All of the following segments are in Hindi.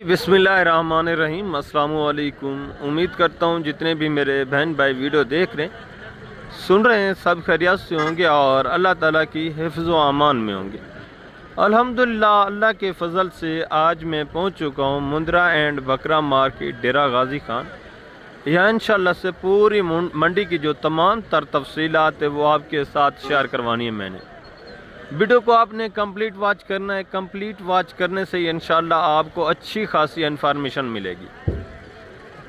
बिस्मिल्लाहिर्रहमानिर्रहीम। अस्सलामु अलैकुम। उम्मीद करता हूँ जितने भी मेरे बहन भाई वीडियो देख रहे हैं सुन रहे हैं सब खैरियत से होंगे और अल्लाह ताला की हिफ्ज़ व अमान में होंगे। अल्हम्दुलिल्लाह अल्लाह के फ़ज़ल से आज मैं पहुँच चुका हूँ मुंद्रा एंड बकरा मार्केट डेरा गाज़ी खान। यहाँ इंशाअल्लाह से पूरी मंडी की जो तमाम तर तफसीलात है वो आपके साथ शेयर करवानी है। मैंने वीडियो को आपने कंप्लीट वॉच करना है। कंप्लीट वॉच करने से इंशाअल्लाह आपको अच्छी खासी इन्फॉर्मेशन मिलेगी।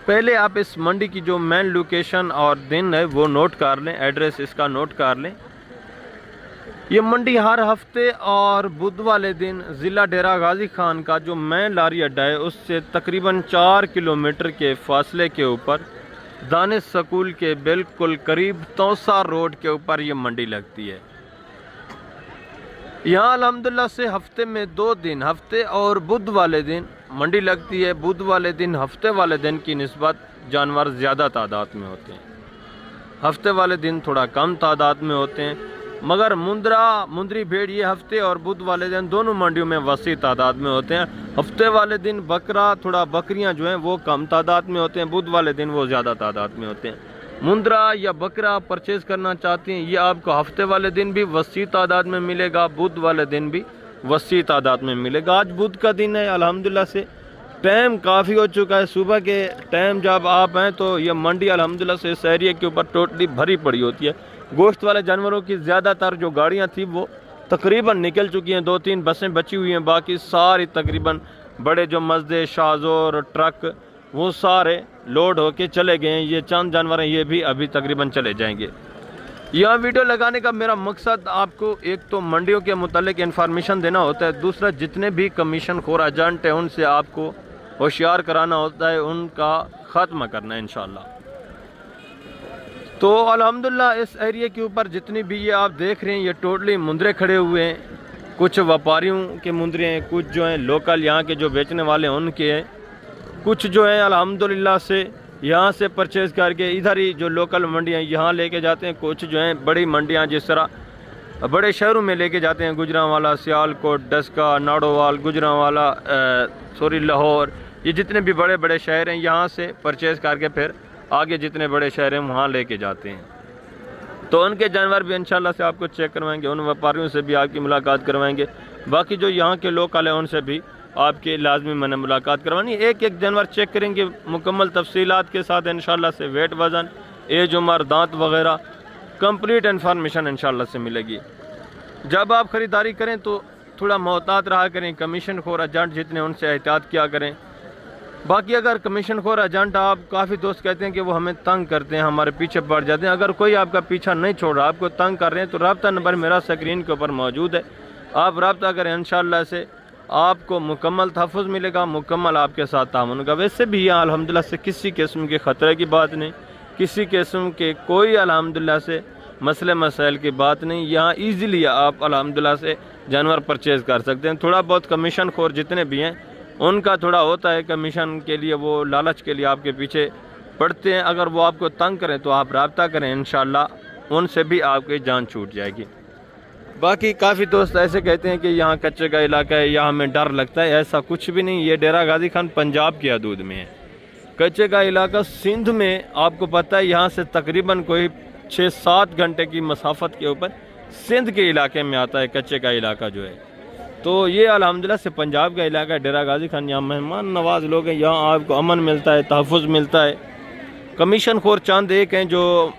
पहले आप इस मंडी की जो मेन लोकेशन और दिन है वो नोट कर लें, एड्रेस इसका नोट कर लें। ये मंडी हर हफ्ते और बुध वाले दिन ज़िला डेरा गाज़ी खान का जो मेन लारी अड्डा है उससे तकरीबन 4 किलोमीटर के फासले के ऊपर दानिश स्कूल के बिल्कुल करीब तौसा रोड के ऊपर ये मंडी लगती है। यहाँ अल्हम्दुलिल्लाह से हफ्ते में 2 दिन, हफ्ते और बुध वाले दिन मंडी लगती है। बुध वाले दिन हफ्ते वाले दिन की निस्बत जानवर ज़्यादा तादाद में होते हैं, हफ्ते वाले दिन थोड़ा कम तादाद में होते हैं। मगर मुंद्री भेड़ ये हफ्ते और बुध वाले दिन दोनों मंडियों में वसी तादाद में होते हैं। हफ्ते वाले दिन बकरियां जो हैं वो कम तादाद में होते हैं, बुध वाले दिन वो ज़्यादा तादाद में होते हैं। मुंद्रा या बकरा परचेज़ करना चाहते हैं ये आपको हफ्ते वाले दिन भी वसी तादाद में मिलेगा, बुध वाले दिन भी वसी तादाद में मिलेगा। आज बुध का दिन है, अल्हम्दुलिल्लाह से टाइम काफ़ी हो चुका है। सुबह के टाइम जब आप हैं तो ये मंडी अल्हम्दुलिल्लाह से इस एरिया के ऊपर टोटली भरी पड़ी होती है। गोश्त वाले जानवरों की ज़्यादातर जो गाड़ियाँ थी वो तकरीबन निकल चुकी हैं, 2-3 बसें बची हुई हैं, बाकी सारी तकरीबन बड़े जो मज़दे शाज़ोर ट्रक वो सारे लोड होके चले गए हैं। ये चंद जानवर हैं, ये भी अभी तकरीबन चले जाएंगे। यहाँ वीडियो लगाने का मेरा मकसद आपको एक तो मंडियों के मुतालिक इन्फॉर्मेशन देना होता है, दूसरा जितने भी कमीशन खोर एजेंट हैं उनसे आपको होशियार कराना होता है, उनका ख़त्म करना है इंशाअल्लाह। तो अल्हम्दुलिल्लाह इस एरिया के ऊपर जितनी भी ये आप देख रहे हैं ये टोटली मुंद्रे खड़े हुए हैं। कुछ व्यापारियों के मुंद्रे हैं, कुछ जो हैं लोकल यहाँ के जो बेचने वाले हैं उनके हैं, कुछ जो है अल्हम्दुलिल्लाह से यहाँ से परचेज़ करके इधर ही जो लोकल मंडियाँ यहाँ लेके जाते हैं। कुछ जो हैं बड़ी मंडियाँ जिस तरह बड़े शहरों में लेके जाते हैं, गुजरांवाला, सियालकोट, डस्का, नाड़ोवाल, गुजरांवाला, लाहौर, ये जितने भी बड़े बड़े शहर हैं यहाँ से परचेज़ करके फिर आगे जितने बड़े शहर हैं वहाँ लेके जाते हैं। तो उनके जानवर भी इंशाअल्लाह से आपको चेक करवाएंगे, उन व्यापारियों से भी आपकी मुलाकात करवाएंगे। बाकी जो यहाँ के लोकल हैं उनसे भी आपके लाजमी मैंने मुलाकात करवानी। एक एक जानवर चेक करेंगे मुकम्मल तफसीलात के साथ इंशाअल्लाह से, वेट, वज़न, एज, उम्र, दांत वगैरह कंप्लीट इन्फॉर्मेशन इंशाअल्लाह से मिलेगी। जब आप ख़रीदारी करें तो थोड़ा मोहतात रहा करें, कमीशन खोर एजेंट जितने उनसे एहतियात किया करें। बाकी अगर कमीशन खोर एजेंट आप काफ़ी दोस्त कहते हैं कि वो हमें तंग करते हैं, हमारे पीछे पड़ जाते हैं, अगर कोई आपका पीछा नहीं छोड़ रहा, आपको तंग कर रहे हैं तो रब्ता नंबर मेरा स्क्रीन के ऊपर मौजूद है, आप रब्ता करें। इंशाअल्लाह से आपको मुकम्मल तहफ़्फ़ुज़ मिलेगा, मुकम्मल आपके साथ तामुन होगा। वैसे भी यहाँ अल्हम्दुलिल्लाह से किसी किस्म के ख़तरे की बात नहीं, किसी किस्म के कोई अल्हम्दुलिल्लाह से मसले मसाइल की बात नहीं। यहाँ ईज़िली आप अल्हम्दुलिल्लाह से जानवर परचेज़ कर सकते हैं। थोड़ा बहुत कमीशन खोर जितने भी हैं उनका थोड़ा होता है, कमीशन के लिए वो लालच के लिए आपके पीछे पड़ते हैं। अगर वो आपको तंग करें तो आप रब्ता करें, इंशाअल्लाह उनसे भी आपकी जान छूट जाएगी। बाकी काफ़ी दोस्त ऐसे कहते हैं कि यहाँ कच्चे का इलाका है, यहाँ हमें डर लगता है, ऐसा कुछ भी नहीं। ये डेरा गाज़ी खान पंजाब की हदूद में है। कच्चे का इलाका सिंध में आपको पता है, यहाँ से तकरीबन कोई 6-7 घंटे की मसाफत के ऊपर सिंध के इलाके में आता है कच्चे का इलाका जो है। तो ये अल्हम्दुलिल्लाह से पंजाब का इलाका है डेरा गाज़ी खान। यहाँ मेहमान नवाज लोग हैं, यहाँ आपको अमन मिलता है, तहफ़्फ़ुज़ मिलता है। कमीशन खोर चंद एक हैं जो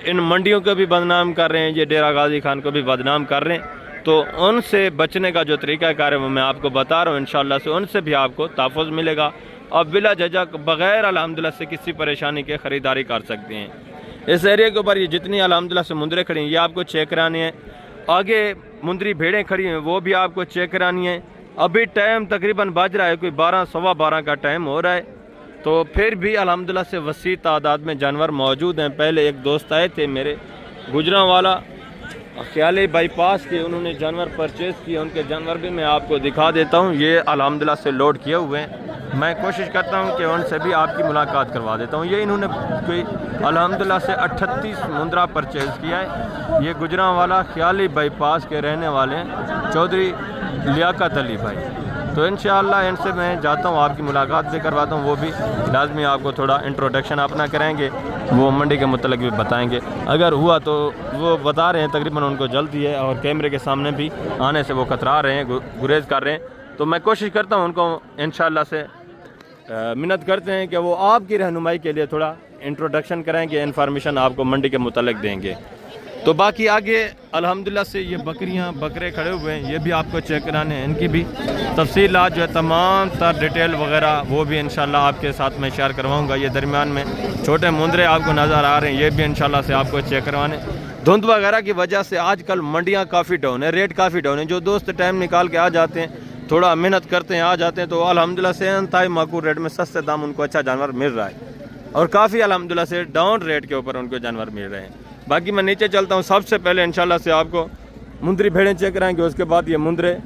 इन मंडियों को भी बदनाम कर रहे हैं, ये डेरा गाज़ी खान को भी बदनाम कर रहे हैं। तो उनसे बचने का जो तरीक़ाकार है वो मैं आपको बता रहा हूँ। इंशाअल्लाह से उनसे भी आपको तहफ़्फ़ुज़ मिलेगा, अब बिला झिझक बग़ैर अल्हम्दुलिल्लाह से किसी परेशानी के ख़रीदारी कर सकते हैं। इस एरिया के ऊपर ये जितनी अल्हम्दुलिल्लाह से मुंद्रे खड़ी हैं ये आपको चेक करानी है। आगे मुंद्री भेड़ें खड़ी हैं वो भी आपको चेक करानी है। अभी टाइम तकरीबन बज रहा है, कोई 12, सवा 12 का टाइम हो रहा है। तो फिर भी अल्हम्दुलिल्लाह से वसी तादाद में जानवर मौजूद हैं। पहले एक दोस्त आए थे मेरे गुजरांवाला ख्याली बाईपास के, उन्होंने जानवर परचेज़ किए, उनके जानवर भी मैं आपको दिखा देता हूँ। ये अल्हम्दुलिल्लाह से लोड किए हुए हैं। मैं कोशिश करता हूँ कि उनसे भी आपकी मुलाकात करवा देता हूँ। ये इन्होंने कोई अल्हम्दुलिल्लाह से 38 मुंद्रा परचेज़ किया है। ये गुजरांवाला ख्याली बाईपास के रहने वाले हैं, चौधरी लियाकत अली भाई। तो इंशाअल्लाह इनसे मैं जाता हूँ, आपकी मुलाकात भी करवाता हूँ, वो भी लाजमी आपको थोड़ा इंट्रोडक्शन अपना कराएंगे, वो मंडी के मतलब भी बताएंगे। अगर हुआ तो वो बता रहे हैं तकरीबन उनको जल्दी है और कैमरे के सामने भी आने से वो कतरा रहे हैं, गुरेज कर रहे हैं। तो मैं कोशिश करता हूँ उनको इंशाअल्लाह से मिन्नत करते हैं कि वो आपकी रहनुमाई के लिए थोड़ा इंट्रोडक्शन कराएंगे, इन्फॉर्मेशन आपको मंडी के मुतालिक देंगे। तो बाकी आगे अल्हम्दुलिल्लाह से ये बकरियां बकरे खड़े हुए हैं, ये भी आपको चेक कराने हैं, इनकी भी तफसीलात जो है तमाम तर डिटेल वगैरह वो भी इंशाल्लाह आपके साथ में शेयर करवाऊंगा। ये दरमियान में छोटे मुंदरे आपको नज़र आ रहे हैं, ये भी इंशाल्लाह से आपको चेक करवाने। धुंध वगैरह की वजह से आजकल मंडियाँ काफ़ी डाउन है, रेट काफ़ी डाउन है। जो दोस्त टाइम निकाल के आ जाते हैं, थोड़ा मेहनत करते हैं, आ जाते हैं, तो अल्हम्दुलिल्लाह से इंतहाई माकूल रेट में सस्ते दाम उनको अच्छा जानवर मिल रहा है और काफ़ी अल्हम्दुलिल्लाह से डाउन रेट के ऊपर उनको जानवर मिल रहे हैं। बाकी मैं नीचे चलता हूँ, सबसे पहले इंशाल्लाह से आपको मुंदरी भेड़ें चेक कराएंगे, उसके बाद ये मुंदरे,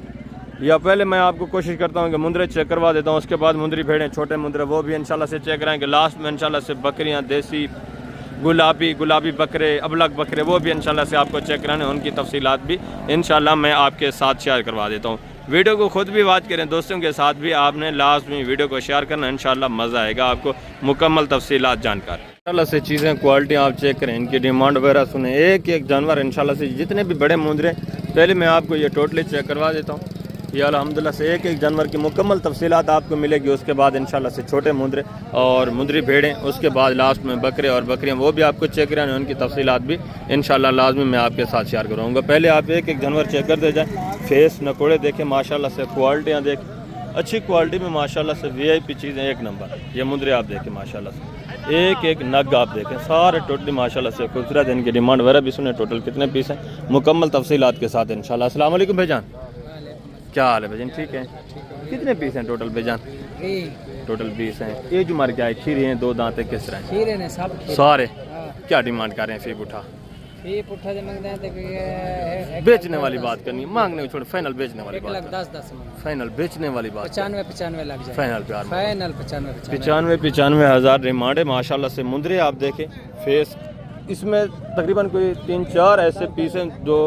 या पहले मैं आपको कोशिश करता हूँ कि मुंदरे चेक करवा देता हूँ, उसके बाद मुंदरी भेड़ें छोटे मुंदरे वो भी इंशाल्लाह से चेक कराएंगे। लास्ट में इंशाल्लाह से बकरियाँ, देसी गुलाबी बकरे, अबलग बकरे, वो भी इंशाल्लाह से आपको चेक कराने, उनकी तफसीलात भी इंशाल्लाह मैं आपके साथ शेयर करवा देता हूँ। वीडियो को खुद भी वॉच करें, दोस्तों के साथ भी आपने लास्ट में वीडियो को शेयर करना, इंशाल्लाह मज़ा आएगा आपको मुकम्मल तफसीलात जानकर। इंशाल्लाह से चीज़ें क्वालिटी आप चेक करें, इनकी डिमांड वगैरह सुने, एक एक जानवर इंशाल्लाह से जितने भी बड़े मुंदरे, पहले मैं आपको ये टोटली चेक करवा देता हूँ। ये अल्हम्दुलिल्लाह से एक एक जानवर की मुकम्मल तफसीलात आपको मिलेगी। उसके बाद इंशाल्लाह से छोटे मुंदरे और मुंदरी भेड़ें, उसके बाद लास्ट में बकरे और बकरियाँ, वो भी आपको चेक कराने, उनकी तफसीलात भी इंशाल्लाह लाजमी मैं आपके साथ शेयर करूँगा। पहले आप एक एक जानवर चेक करते जाएँ, फेस नकोड़े देखें, माशाल्लाह से क्वालिटियाँ देखें, अच्छी क्वालिटी में माशाल्लाह से VIP चीज़ें एक नंबर। ये मुंदरे आप देखें माशाल्लाह से, एक एक नग आप देखें, सारे टोटली माशाल्लाह से खूबसूरत। इनकी डिमांड वगैरह भी सुने, टोटल कितने पीस हैं, मुकम्मल तफसीलात के साथ इंशाल्लाह। अस्सलाम वालेकुम भाईजान, क्या हाल है भाईजान? ठीक है। कितने पीस हैं टोटल भाईजान? टोटल 20 हैं। एज उम्र क्या है? खीरे हैं, 2 दांत है, किस तरह हैं? खीरे हैं सब सारे। क्या डिमांड कर रहे हैं? फी उठा बेचने वाली बात करनी है, मांगने को छोड़, फाइनल बेचने वाली बात, 10 फाइनल बेचने वाली बात, 95 लग जाए फाइनल प्यार, फाइनल 95 हज़ार डिमांड है माशाल्लाह से। मुंदरे आप देखें, फेस इसमें तकरीबन कोई 3-4 ऐसे पीस हैं जो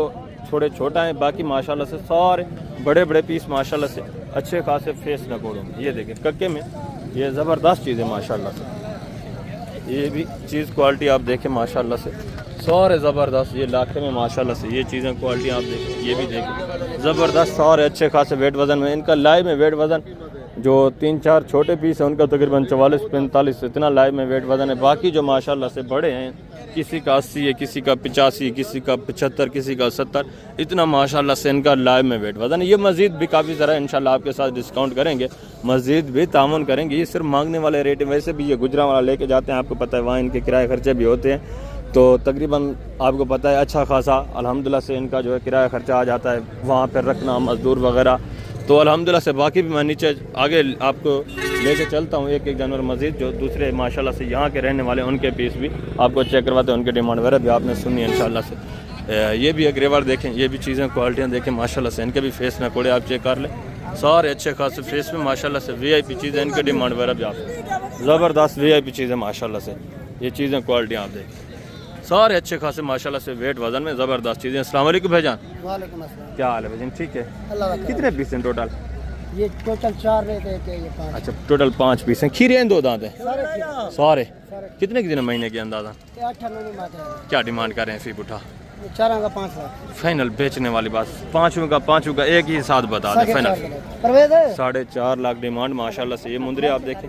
थोड़े छोटा है, बाकी माशाल्लाह से सारे बड़े बड़े पीस माशाल्लाह से अच्छे खासे फेस नकोड़ों में। ये देखें कक्के में, ये ज़बरदस्त चीज़ है माशाल्लाह से। ये भी चीज़ क्वालिटी आप देखें माशाल्लाह से, सारे ज़बरदस्त। ये लाखे में माशाल्लाह से ये चीज़ें क्वालिटी आप देखें, ये भी देखें ज़बरदस्त, सारे अच्छे खासे वेट वज़न में। इनका लाइव में वेट वज़न जो 3-4 छोटे पीस है उनका तकरीबन 44-45 इतना लाइव में वेट वज़न है। बाकी जो माशाल्लाह से बड़े हैं, किसी का 80 है, किसी का 85, किसी का 75, किसी का 70, इतना माशाल्लाह से इनका लाइव में वेट वज़न है। ये मज़ीद भी काफ़ी ज़रा इंशाल्लाह आपके साथ डिस्काउंट करेंगे, मज़ीद भी तामुन करेंगे। ये सिर्फ मांगने वाले रेट है, वैसे भी ये गुजरा वाला लेके जाते हैं, आपको पता है वहाँ इनके किराए खर्चे भी होते हैं, तो तकरीबन आपको पता है अच्छा खासा अल्हम्दुलिल्लाह से इनका जो है किराया खर्चा आ जाता है, वहाँ पर रखना, मज़दूर वगैरह। तो अल्हम्दुलिल्लाह से बाकी भी मैं नीचे आगे आपको लेके चलता हूँ, एक एक जानवर मज़ीद जो दूसरे माशाल्लाह से यहाँ के रहने वाले उनके पीस भी आपको चेक करवाते हैं, उनके डिमांड वगैरह भी आपने सुनी इंशाल्लाह से। ये भी एक रेवर देखें, ये भी चीज़ें क्वालिटियाँ देखें माशाल्लाह से, इनके भी फेस नकोड़े आप चेक कर लें, सारे अच्छे खासे फेस में माशाल्लाह से VIP चीज़ें, इनके डिमांड वगैरह भी आप ज़बरदस्त VIP चीज़ें माशाल्लाह से। ये चीज़ें क्वालिटियाँ आप देखें, सारे अच्छे खासे माशाल्लाह से वेट वज़न में ज़बरदस्त चीज़ें। अस्सलाम वालेकुम भाईजान, क्या हाल है भाईजान? ठीक है। कितने पीस हैं टोटल? ये टोटल 4 रहते हैं, ये 5। अच्छा, टोटल 5 पीस हैं। खीरे हैं 2 दांत हैं सारे। कितने के दिन महीने की अंदाज़ा? 8-9 बात है। क्या डिमांड कर रहे हैं? फी उठा 4 का 5 लाख फाइनल बेचने वाली बात, 5 का एक ही साथ बता दें फाइनल। 4.5 लाख डिमांड माशाल्लाह से। ये मुंदरे आप देखें,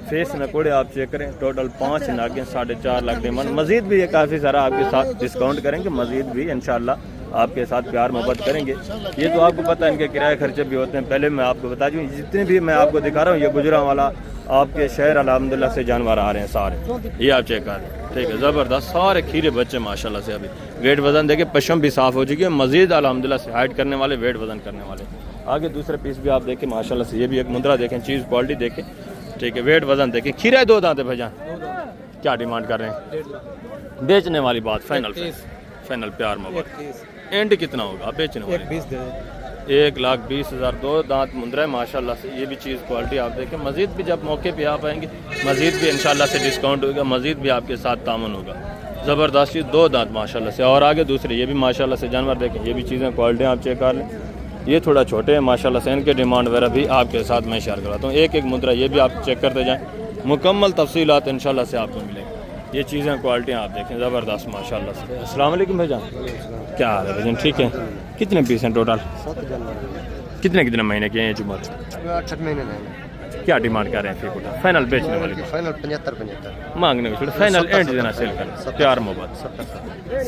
फेस नकोड़े आप चेक करें, टोटल 5 नागे, 4.5 लाख डिमांड। मज़ीद भी ये काफ़ी सारा आपके साथ डिस्काउंट करेंगे, मज़ीद भी इंशाल्लाह आपके साथ प्यार मोहब्बत करेंगे। ये तो आपको पता है इनके किराए खर्चे भी होते हैं। पहले मैं आपको बता दूँ, जितने भी मैं आपको दिखा रहा हूँ ये गुजरा वाला आपके शहर अल्हम्दुलिल्लाह से जानवर आ रहे हैं सारे, ये आप चेक कर, ठीक है, ज़बरदस्त सारे खीरे बच्चे माशाल्लाह से। अभी वेट वज़न देखे, पशम भी साफ़ हो चुकी है, मज़ीद अल्हम्दुलिल्लाह से हाइट करने वाले, वेट वज़न करने वाले। आगे दूसरे पीस भी आप देखें माशाल्लाह से, ये भी एक मुंदरा देखें, चीज़ क्वालिटी देखें, ठीक है, वेट वज़न देखें। खीरा 2 दांत है भाईजान, क्या डिमांड कर रहे हैं? बेचने वाली बात फाइनल, फाइनल प्यार मोहब्बत। एंड कितना होगा बेचने वाले? 1,20,000 2 दांत मुंदरा है माशाल्लाह से। ये भी चीज़ क्वालिटी आप देखें। मज़ीद भी जब मौके पे आप आएंगे, मज़ीद भी इंशाल्लाह से डिस्काउंट होगा, मज़ीद भी आपके साथ तामुन होगा। ज़बरदस्त चीज़, 2 दांत माशाल्लाह से। और आगे दूसरे ये भी माशाल्लाह से जानवर देखें, ये भी चीज़ें क्वालिटी आप चेक कर लें, ये थोड़ा छोटे हैं माशाल्लाह से, इनके डिमांड वगैरह भी आपके साथ मैं शेयर कराता हूँ। एक एक मुद्रा ये भी आप चेक करते जाएँ, मुकम्मल तफसीलात इंशाल्लाह से आपको मिलेंगी। ये चीज़ें क्वालिटियाँ आप देखें ज़बरदस्त माशाल्लाह से। अस्सलाम वालेकुम भाईजान, क्या हाल है भाईजान, ठीक है? कितने पीस हैं टोटल? कितने कितने महीने के हैं ये जुमर? 8 महीने में। क्या डिमांड कर रहे हैं फी फाइनल बेचने वाले? फाइनल 75 मांगने को फाइनल एंड देना सेल करें, प्यार मोहब्बत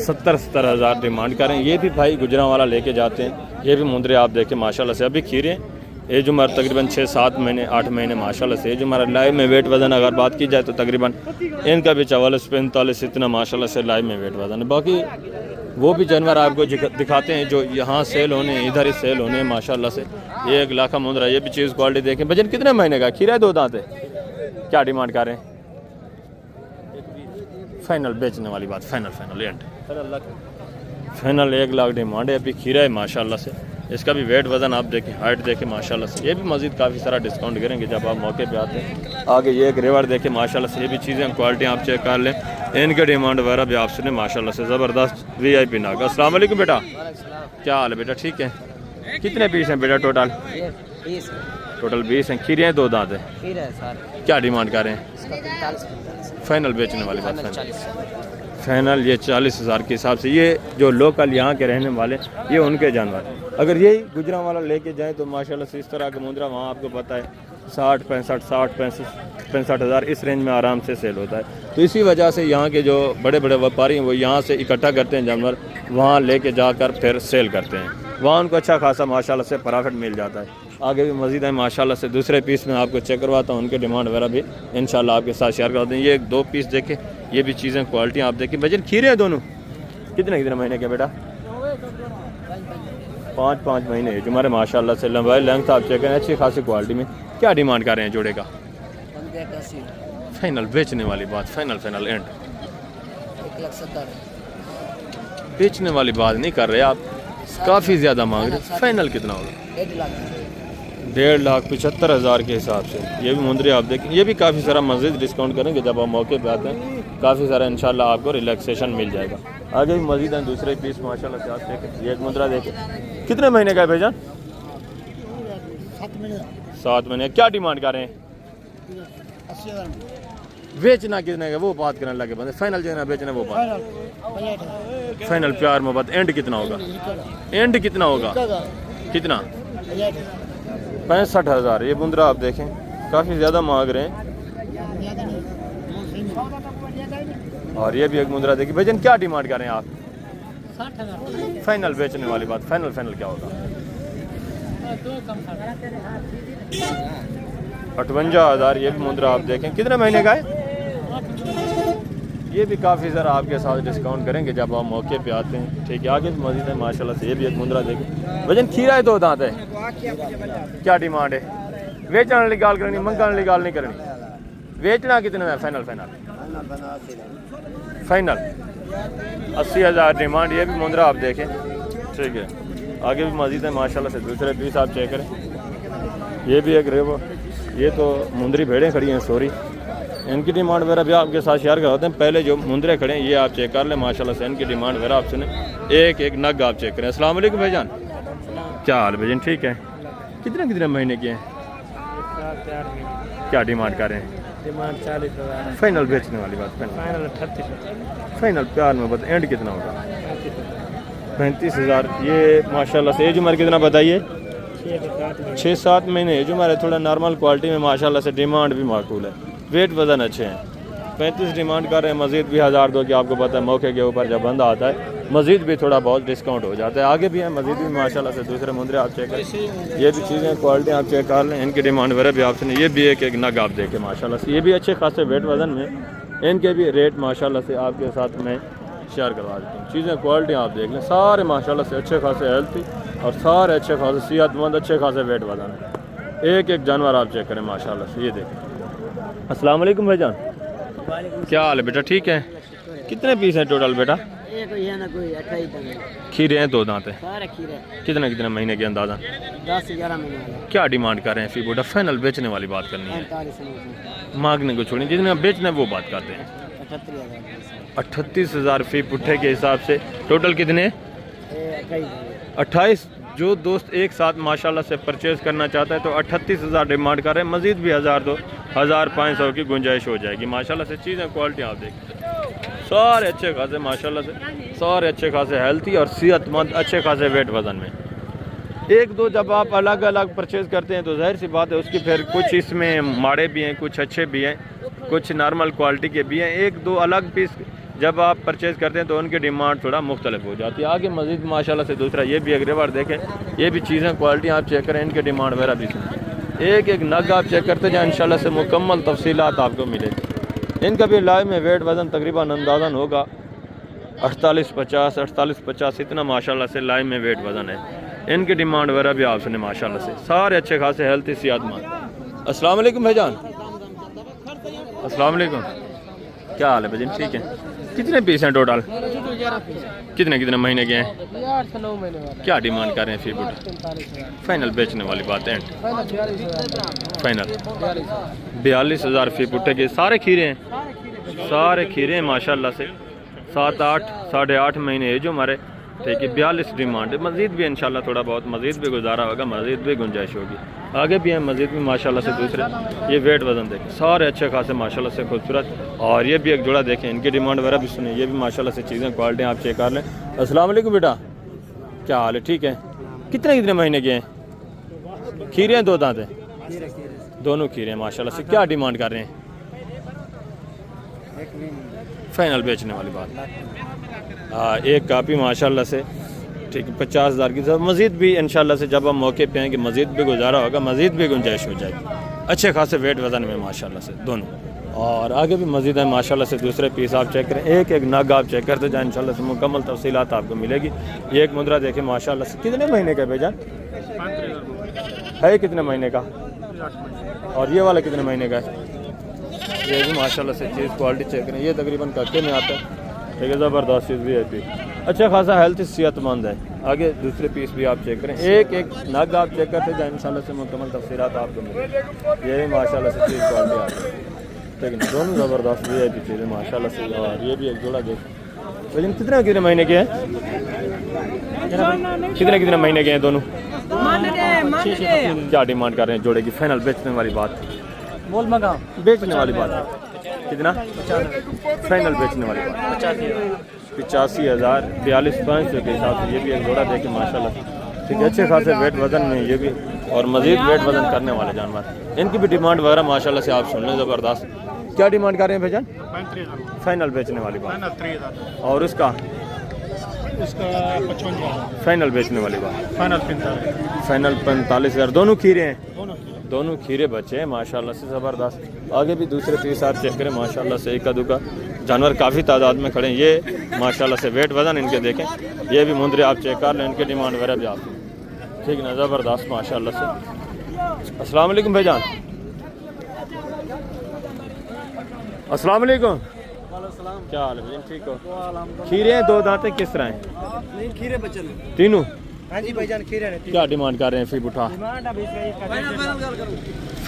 70 हज़ार डिमांड करें। ये भी भाई गुजरांवाला लेके जाते हैं। ये भी मुंदरे आप देखें माशाल्लाह से, अभी खीरे ये जो हमारा तकरीबन 6-7 महीने 8 महीने माशाल्लाह से। जो हमारा लाइव में वेट वज़न अगर बात की जाए तो तकरीबन इनका भी 44-45 इतना माशाल्लाह से लाइव में वेट वज़न है। बाकी वो भी जानवर आपको दिखाते हैं जो यहाँ सेल होने हैं, इधर ही सेल होने हैं माशाल्लाह से। ये 1 लाख मुंदरा, ये भी चीज़ क्वालिटी देखें। वजन कितने महीने का? खीरा है 2 दांत है, क्या डिमांड कर रहे हैं? फाइनल बेचने वाली बात, final and final 1 lakh demand है। अभी खीरा है माशाल्लाह से, इसका भी वेट वज़न आप देखें, हाइट देखें माशाल्लाह से। ये भी मज़ीद काफ़ी सारा डिस्काउंट करेंगे जब आप मौके पे आते हैं। आगे ये एक रेवर देखें माशाल्लाह से, ये भी चीज़ें क्वालिटी आप चेक कर लें। इनके डिमांड वगैरह भी आप सुने माशाल्लाह से, ज़बरदस्त VIP नाग। अस्सलाम वालेकुम बेटा, क्या हाल है बेटा, ठीक है? कितने पीस हैं बेटा टोटल? 20 टोटल 20 हैं। खीरे हैं 2 दांत हैं, क्या डिमांड कर रहे हैं? फाइनल बेचने वाली बात, फाइनल ये 40 हज़ार के हिसाब से। ये जो लोकल यहाँ के रहने वाले ये उनके जानवर, अगर यही गुजरांवाला लेके जाएं तो माशाल्लाह से इस तरह का मुंदरा वहाँ आपको पता है 65 हज़ार इस रेंज में आराम से सेल होता है। तो इसी वजह से यहाँ के जो बड़े बड़े व्यापारी हैं वो यहाँ से इकट्ठा करते हैं जानवर, वहाँ लेके जाकर फिर सेल करते हैं, वहाँ उनको अच्छा खासा माशाल्लाह से प्रॉफिट मिल जाता है। आगे भी मज़ीद है माशाल्लाह से, दूसरे पीस में आपको चेक करवाता हूँ, उनके डिमांड वगैरह भी इंशाल्लाह आपके साथ शेयर करवाते हैं। ये 2 पीस देखें, ये भी चीज़ें क्वालिटी आप देखें। वजन खीरे हैं दोनों, कितने महीने के बेटा? 5 महीने है जो हमारे माशाल्लाह से। लंबाई लेंथ आप चेक करें, अच्छी खासी क्वालिटी में। क्या डिमांड कर रहे हैं जोड़े का? फाइनल बेचने वाली बात, फाइनल एंड 1,70,000 बेचने वाली बात नहीं कर रहे आप, काफ़ी ज़्यादा मांग रहे। फाइनल कितना होगा? 1,75,000 के हिसाब से। ये भी मुंदरी आप देखें, ये भी काफ़ी सारा मज़ीद डिस्काउंट करेंगे जब आप मौके पे आते हैं, काफ़ी सारा इंशाल्लाह आपको रिलैक्सेशन मिल जाएगा। आगे भी मज़ीद हैं दूसरे पीस माशाल्लाह से आप देखें। ये एक मुंदरा देखें, कितने महीने का है भाईजान? 7 महीने। क्या डिमांड कर रहे हैं? 80,000 बेचना कितने का वो बात करने लगे बंदे, फाइनल देना बेचना वो बात। फाइनल प्यार मोहब्बत एंड कितना होगा? एंड कितना होगा? कितना? 65 हज़ार। ये मुंदरा आप देखें काफ़ी ज़्यादा मांग रहे हैं। और ये भी एक मुंदरा देखिए। भैया क्या डिमांड कर रहे हैं आप? 60,000 फाइनल बेचने वाली बात, फाइनल क्या होगा? 58,000। ये भी मुंदरा आप देखें, कितने महीने का है? ये भी काफ़ी ज़रा आपके साथ डिस्काउंट करेंगे जब आप मौके पे आते हैं, ठीक है? आगे भी मज़ीद है माशाल्लाह से। ये भी एक मुंदरा देखें, वजन खीरा है 2 दांत है, क्या डिमांड है? बेचने वाली गाल करनी, मंगने वाली गाल नहीं करनी। बेचना कितने में? Final 80,000 demand. ये भी मुंदरा आप देखें, ठीक है? आगे भी मज़ीद है माशाल्लाह से, दूसरे पीस आप चेक करें। ये भी एक रेवो, ये तो मुंदरी भेड़ें खड़ी हैं, सॉरी, इनकी डिमांड वगैरह भी आपके साथ शेयर करवाते हैं। पहले जो मुंदरे खड़े हैं ये आप चेक कर लें माशाल्लाह से, इनकी डिमांड वगैरह आप सुने। एक नग आप चेक करें। अस्सलाम वालेकुम भाईजान, क्या हाल भाईजान, ठीक है? कितने महीने के हैं? क्या डिमांड कर रहे हैं? डिमांड 40,000। फाइनल बेचने वाली बात, फाइनल 38,000। फाइनल प्यार में बता, एंड कितना होगा? 35,000। ये माशाल्लाह से एज उम्र कितना बताइए? 6-7 महीने एज उम्र है। थोड़ा नॉर्मल क्वालिटी में माशाल्लाह से, डिमांड भी माकूल है, वेट वज़न अच्छे हैं। 35 डिमांड कर रहे हैं। मज़ीद भी 1000 दो कि आपको पता है मौके के ऊपर जब बंदा आता है मज़ीद भी थोड़ा बहुत डिस्काउंट हो जाता है। आगे भी है मज़ीद भी माशाल्लाह से, दूसरे मुंदरे आप चेक करें। ये भी चीज़ें क्वालिटी आप चेक कर लें, इनकी डिमांड वगैरह भी आपसे। ये भी एक नग आप देखें माशाल्लाह से, ये भी अच्छे खासे वेट वज़न में, इनके भी रेट माशाल्लाह से आपके साथ में शेयर करवा देती हूँ। चीज़ें क्वालिटी आप देख लें, सारे माशाल्लाह से अच्छे खासे हेल्थी और सारे अच्छे खासे सेहतमंद, अच्छे खासे वेट वज़न है। एक जानवर आप चेक करें माशाल्लाह से। ये देखें। अस्सलाम वालेकुम भाईजान, क्या हाल है बेटा, ठीक है? कितने पीस हैं टोटल बेटा? खीरे हैं 2 दांत हैं, कितने महीने के अंदाज़ा? 10-11 महीने। क्या डिमांड कर रहे हैं फी बोटा? फाइनल बेचने वाली बात करनी है, मांगने को छोड़िए, जितने बेचना है वो बात करते हैं। 38,000 फी पुट्ठे के हिसाब से। टोटल कितने? 28 जो दोस्त एक साथ माशाल्लाह से परचेज़ करना चाहता है तो 38,000 डिमांड कर रहे हैं, मज़ीद भी 1,500 की गुंजाइश हो जाएगी। माशाल्लाह से चीज़ें क्वालिटी आप देखिए सारे अच्छे खासे माशाल्लाह से, सारे अच्छे खासे हेल्थी और सेहतमंद, अच्छे खासे वेट वज़न में। एक दो जब आप अलग अलग परचेज़ करते हैं तो जाहिर सी बात है उसकी फिर कुछ इसमें माड़े भी हैं, कुछ अच्छे भी हैं, कुछ नॉर्मल क्वालिटी के भी हैं। एक दो अलग पीस जब आप परचेज़ करते हैं तो उनकी डिमांड थोड़ा मुख्तलिफ हो जाती है। आगे मज़ीद माशाल्लाह से दूसरा ये भी अगले बार देखें, ये भी चीज़ें क्वालिटी आप चेक करें, इनके डिमांड वगैरह भी सुनें। एक एक नग आप चेक करते जाए, इंशाल्लाह से मुकम्मल तफसीलात आपको मिलेगी। इनका भी लाइव में वेट वज़न तकरीबन अंदाज़न होगा 48-50 इतना माशाल्लाह से लाइव में वेट वज़न है। इनकी डिमांड वगैरह भी आप सुने माशाल्लाह से, सारे अच्छे खासे हेल्थी सेहतमंद। अस्सलाम वालेकुम भाईजान। अस्सलाम वालेकुम, क्या हाल है भाईजान? ठीक है। कितने पीस हैं टोटल? कितने कितने महीने के हैं? 8 से 9 महीने वाले। क्या डिमांड कर रहे हैं फी बुट? फाइनल बेचने वाली बात है, फाइनल 42,000 फी बुट्टे के। सारे खीरे हैं, सारे खीरे हैं माशाल्लाह से, 7-8 साढ़े 8 महीने एज हमारे, ठीक है। 42 डिमांड, मज़ीद भी इंशाल्लाह थोड़ा बहुत मज़ीद भी गुजारा होगा, मज़ीद भी गुंजाइश होगी, आगे भी हैं मज़ीद भी माशाल्लाह से दूसरे। ये वेट वज़न देखें, सारे अच्छे खासे माशाल्लाह से खूबसूरत। और ये भी एक जोड़ा देखें, इनकी डिमांड वगैरह भी सुने, ये भी माशाल्लाह से चीज़ें क्वालिटी आप चेक कर लें। अस्सलाम वालेकुम बेटा, क्या हाल है? ठीक है। कितने कितने महीने के हैं? खीरे हैं, 2 दांत हैं, दोनों खीरे हैं माशाल्लाह से। क्या डिमांड कर रहे हैं? फाइनल बेचने वाली बात। हाँ, एक कापी माशाल्लाह से, ठीक है, 50,000 की। मज़ीद भी इंशाल्लाह से जब हम मौके पे आएंगे मज़ीद भी गुजारा होगा, मज़ीद भी गुंजाइश हो जाएगी, अच्छे खासे वेट वज़न में माशाल्लाह से दोनों। और आगे भी मज़ीद है माशाल्लाह से दूसरे पीस आप चेक करें, एक एक नग आप चेक करते जाए, इंशाल्लाह से मुकम्मल तफसीलात आपको मिलेगी। ये एक मुद्रा देखें माशाल्लाह से, कितने महीने का भेजा है? कितने महीने का? और ये वाला कितने महीने का है? ये भी माशाल्लाह से चीज़ क्वालिटी चेक करें, ये तकरीबन कक्के में आता है, ठीक है, ज़बरदस्त चीज़ भी है, अच्छा खासा हेल्थ सेहतमंद है। आगे दूसरे पीस भी आप चेक करें, एक एक नग आप चेक करते जाए, इंशाल्लाह से मुकम्मल तफसीलात आपको मिलेगी। ये भी माशाल्लाह से चीज़ क्वालिटी आती है, ठीक है, दोनों ज़बरदस्त भी है चीज़ें माशाल्लाह से। और ये भी एक जोड़ा देख, लेकिन कितने महीने के हैं? कितने महीने के हैं दोनों? क्या डिमांड कर रहे हैं जोड़े की? फाइनल बेचने वाली बात, बोल मगा बेचने वाली बात कितना? फाइनल बेचने वाली बात 85,000 42,500 के हिसाब से। ये भी एक जोड़ा देखे माशाल्लाह, ठीक है, अच्छे खासे वेट वज़न में ये भी, और मज़ीद वेट वज़न करने वाले जानवर। इनकी भी डिमांड वगैरह माशाल्लाह से आप सुन लें, ज़बरदस्त। क्या डिमांड कर रहे हैं भाईजान? फाइनल बेचने वाली बात। और उसका फाइनल बेचने वाली बात, फाइनल 45,000। दोनों खीरे हैं, दोनों खीरे बच्चे हैं माशाल्लाह से, ज़बरदस्त। आगे भी दूसरे पीस आप चेक करें माशाल्लाह से, एक दुका जानवर काफ़ी तादाद में खड़े हैं। ये माशाल्लाह से वेट वज़न इनके देखें, ये भी मुंदरे आप चेक कर लें, इनके डिमांड वगैरह भी आप, ठीक ना, ज़बरदस्त माशाल्लाह से। अस्सलाम वालेकुम भाईजान। अस्सलाम वालेकुम, क्या हाल है भाईजान? ठीक हो? खीरे हैं, 2 दांतें किस तरह हैं? नहीं, खीरे बचन तीनों? हाँ जी भाईजान, खीरे हैं। क्या डिमांड कर रहे हैं? फी उठा डिमांड अभी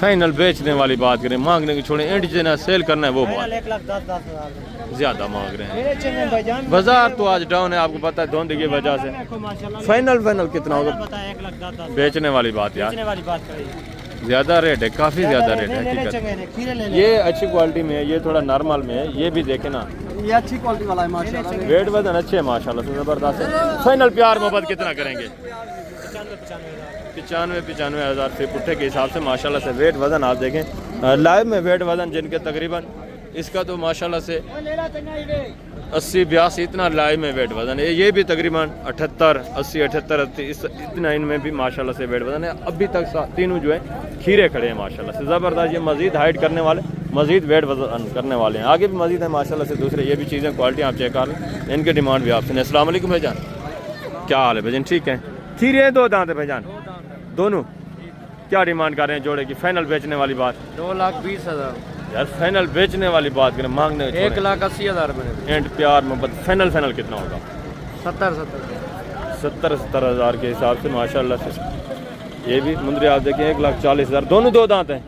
फाइनल बेचने वाली बात करें, मांगने की छोड़ें, एंड जितना सेल करना है वो बात। 1,10,000 ज़्यादा मांग रहे हैं, मेरे चाहिए भाईजान। बाजार तो आज डाउन है, आपको पता है, धुंध की वजह से। फाइनल कितना होगा? 1,10,000 बेचने वाली बात यार, बेचने वाली बात करें। ज़्यादा रेट है, काफ़ी ज़्यादा रेट है। ये अच्छी क्वालिटी में है, ये थोड़ा नॉर्मल में है, ये भी देखे ना, ये अच्छी क्वालिटी वाला है माशाल्लाह। वेट वजन अच्छे है माशाल्लाह से, ज़बरदस्त है। फाइनल प्यार मोहब्बत कितना करेंगे? 95,000 से पुट्ठे के हिसाब से माशाल्लाह से। वेट वज़न आप देखें लाइव में, वेट वज़न जिनके तकरीबन इसका तो माशाल्लाह से 80-82 इतना लाइव में वेट वज़न है। ये भी तकरीबन 78 इतना इनमें भी माशाल्लाह से वेट वज़न है। अभी तक तीनों जो है खीरे खड़े हैं माशाल्लाह से, ज़बरदस्त। ये मज़ीद हाइट करने वाले, मज़ीद वेट वज़न करने वाले हैं, आगे भी मज़ीद है माशाल्लाह से दूसरे। ये भी चीज़ें क्वालिटी आप चेक कर लें, इनकी डिमांड भी आप सुने। अस्सलाम वालेकुम भाईजान, क्या हाल है भाईजान? ठीक है। खीरे हैं, 2 दांत है भाईजान, दोनों। क्या डिमांड कर रहे हैं जोड़े की? फाइनल बेचने वाली बात 2,20,000 यार, फाइनल बेचने वाली बात करें, मांगने 1,80,000 रुपये। एंड प्यार मोहब्बत फाइनल कितना होगा? 70 हज़ार के हिसाब से माशाल्लाह से। ये भी मुंदरी आप देखें 1,40,000, दोनों 2 दांत हैं,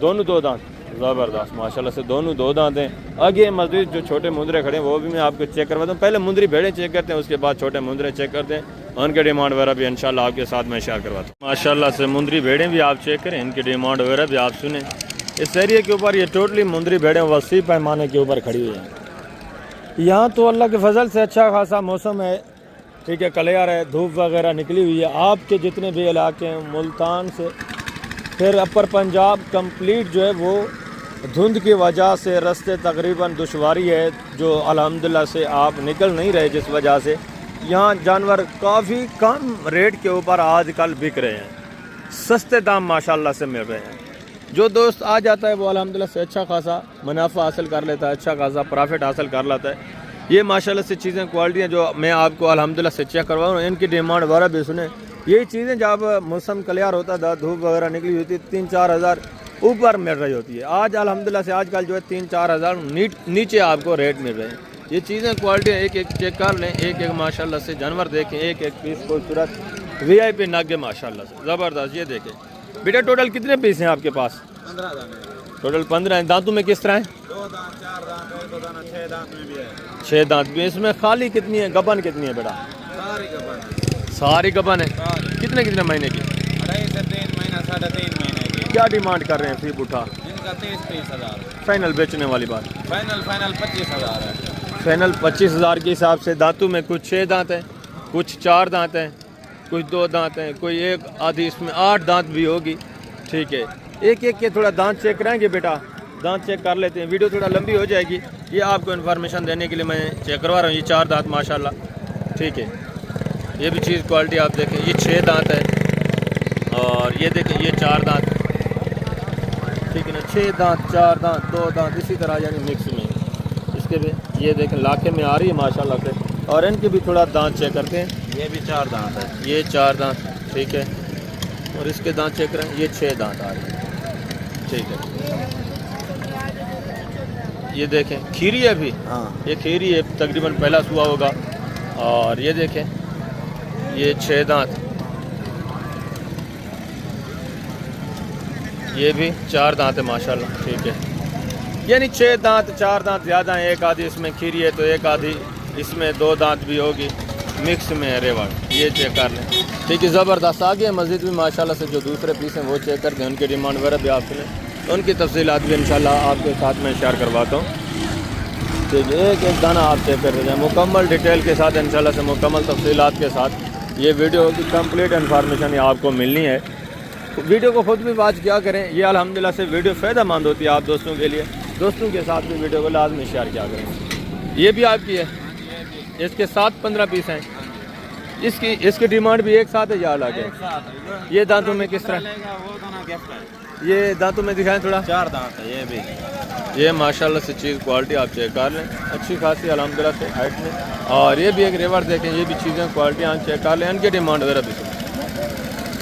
दोनों 2 दांत। ज़बरदस्त माशाल्लाह से दोनों दो दांत हैं। आगे मज़ीद जो छोटे मुंदरे खड़े हैं वो भी मैं आपको चेक करवाता हूँ। पहले मुंदरी भेड़ें चेक करते हैं, उसके बाद छोटे मुंदरे चेक करते हैं। उनके डिमांड वगैरह भी इंशाल्लाह आपके साथ मैं शेयर करवाता हूँ। माशाल्लाह से मुंदरी भेड़ें भी आप चेक करें, इनकी डिमांड वगैरह भी आप सुने। इस एरिया के ऊपर ये टोटली मुंदरी भेड़ें वसी पैमाने के ऊपर खड़ी हुई हैं। यहाँ तो अल्लाह के फजल से अच्छा खासा मौसम है, ठीक है, क्लियर है, धूप वगैरह निकली हुई है। आपके जितने भी इलाके हैं मुल्तान से फिर अपर पंजाब कंप्लीट जो है वो धुंध की वजह से रास्ते तकरीबन दुश्वारी है, जो अल्हम्दुलिल्लाह से आप निकल नहीं रहे, जिस वजह से यहाँ जानवर काफ़ी कम रेट के ऊपर आजकल बिक रहे हैं, सस्ते दाम माशाल्लाह से मिल रहे हैं। जो दोस्त आ जाता है वो अल्हम्दुलिल्लाह से अच्छा खासा मुनाफा हासिल कर लेता है, अच्छा खासा प्रॉफिट हासिल कर लेता है। ये माशाल्लाह से चीज़ें क्वालिटी हैं जो मैं आपको अल्हम्दुलिल्लाह से चेक करवा रहा हूँ। इनकी डिमांड वगैरह भी सुने। यही चीज़ें जब मौसम क्लियर होता था, धूप वगैरह निकली होती, 3-4 हज़ार ऊपर मिल रही होती है। आज अल्हम्दुलिल्लाह से आजकल जो है 3-4 हज़ार नीचे आपको रेट मिल रहे हैं। ये चीज़ें क्वालिटी एक एक चेक कर लें, एक एक माशाल्लाह से जानवर देखें, एक एक पीस खूबसूरत VIP नागे माशाल्लाह से ज़बरदस्त। ये देखें बेटा, टोटल कितने पीस हैं आपके पास? 15 दाने। टोटल 15 हैं। दांतों में किस तरह हैं? 2 दांत, 4 दांत, 1 दाना, 6 दांत में भी है। 6 दांत भी। इसमें खाली कितनी है, गबन कितनी है बेटा? सारी गबन। सारी गबन है। कितने कितने महीने की? 2.5 से 3 महीना, 3.5 महीने की। क्या डिमांड कर रहे हैं फी बूठा? इनका 30 हज़ार। फाइनल बेचने वाली बात? फाइनल 25 हज़ार है। फाइनल 25 हज़ार के हिसाब से। दांतों में कुछ 6 दांत हैं, कुछ 4 दांत हैं, कुछ 2 दांत हैं, कोई एक आधी, इसमें 8 दांत भी होगी, ठीक है। एक एक के थोड़ा दांत चेक कराएंगे बेटा, दांत चेक कर लेते हैं। वीडियो थोड़ा लंबी हो जाएगी, ये आपको इन्फॉर्मेशन देने के लिए मैं चेक करवा रहा हूँ। ये 4 दांत माशाल्लाह, ठीक है। ये भी चीज़ क्वालिटी आप देखें, ये 6 दांत है और ये देखें ये 4 दांत, ठीक है ना। 6 दांत, 4 दांत, 2 दांत, इसी तरह यानी मिक्स में। इसके भी ये देखें लाखे में आ रही है माशाल्लाह से। और इनके भी थोड़ा दांत चेक करते हैं। ये भी 4 दांत है। ये 4 दांत, ठीक है। और इसके दांत चेक करें, ये 6 दांत आ रहे हैं, ठीक है। ये देखें खीरी है अभी, हाँ। ये खीरी है, तकरीबन पहला सुआ होगा। और ये देखें ये 6 दांत, ये भी 4 दांत है माशाल्लाह, ठीक है। यानी 6 दांत, 4 दांत ज़्यादा हैं। एक आधी इसमें खीरी है तो एक आधी इसमें 2 दांत भी होगी, मिक्स में है रेवाड़। ये चेक कर लें, ठीक है, ज़बरदस्त। आगे मस्जिद भी माशाल्लाह से जो दूसरे पीस हैं वो चेक करके उनकी डिमांड वगैरह भी आप सुने, तो उनकी तफसीलात भी इंशाल्लाह आपके साथ मैं शेयर करवाता हूँ, ठीक है। एक एक दाना आप चेक कर जाए मुकम्मल डिटेल के साथ इंशाल्लाह से, मुकम्मल तफसीलात के साथ। ये वीडियो की कंप्लीट इन्फॉर्मेशन आपको मिलनी है। वीडियो को खुद भी वाच क्या करें, ये अल्हम्दुलिल्लाह से वीडियो फ़ायदेमंद होती है आप दोस्तों के लिए। दोस्तों के साथ भी वीडियो को लाजमी शेयर किया करें। ये भी आपकी है, इसके साथ 15 पीस हैं। इसकी डिमांड भी एक साथ है या अलग है? ये दांतों में किस तरह? वो दाना गिफ्ट है। ये दांतों में दिखाएं थोड़ा। 4 दांत है। ये भी, ये माशाल्लाह से चीज़ क्वालिटी आप चेक कर लें, अच्छी खासी अल्हम्दुलिल्लाह से हाइट में। और ये भी एक रेवर देखें, ये भी चीज़ें क्वालिटी आप चेक कर लें, इनकी डिमांड वगैरह भी सुन,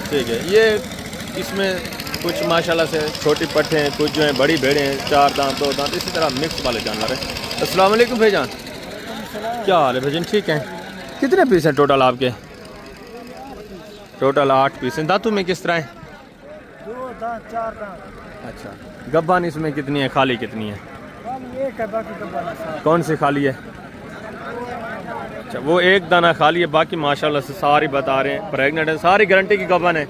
ठीक है। ये इसमें कुछ माशाल्लाह से छोटी पट्टे हैं, कुछ जो हैं बड़ी भेड़ें हैं, 4 दांत, 2 दांत, इसी तरह मिक्स वाले जानवर हैं। अस्सलाम वालेकुम भाईजान, क्या हाल है भाईजान? ठीक है। कितने पीस हैं टोटल आपके? टोटल 8 पीस हैं। दांतों में किस तरह हैं? 2 दांत, 4 दांत। अच्छा, गब्बान इसमें कितनी है, खाली कितनी है? एक है, बाकी गब्बान है। कौन सी खाली है? अच्छा, वो एक दाना खाली है, बाकी माशाल्लाह से सारी बता रहे हैं प्रेग्नेंट है, सारी गारंटी की गब्बान है।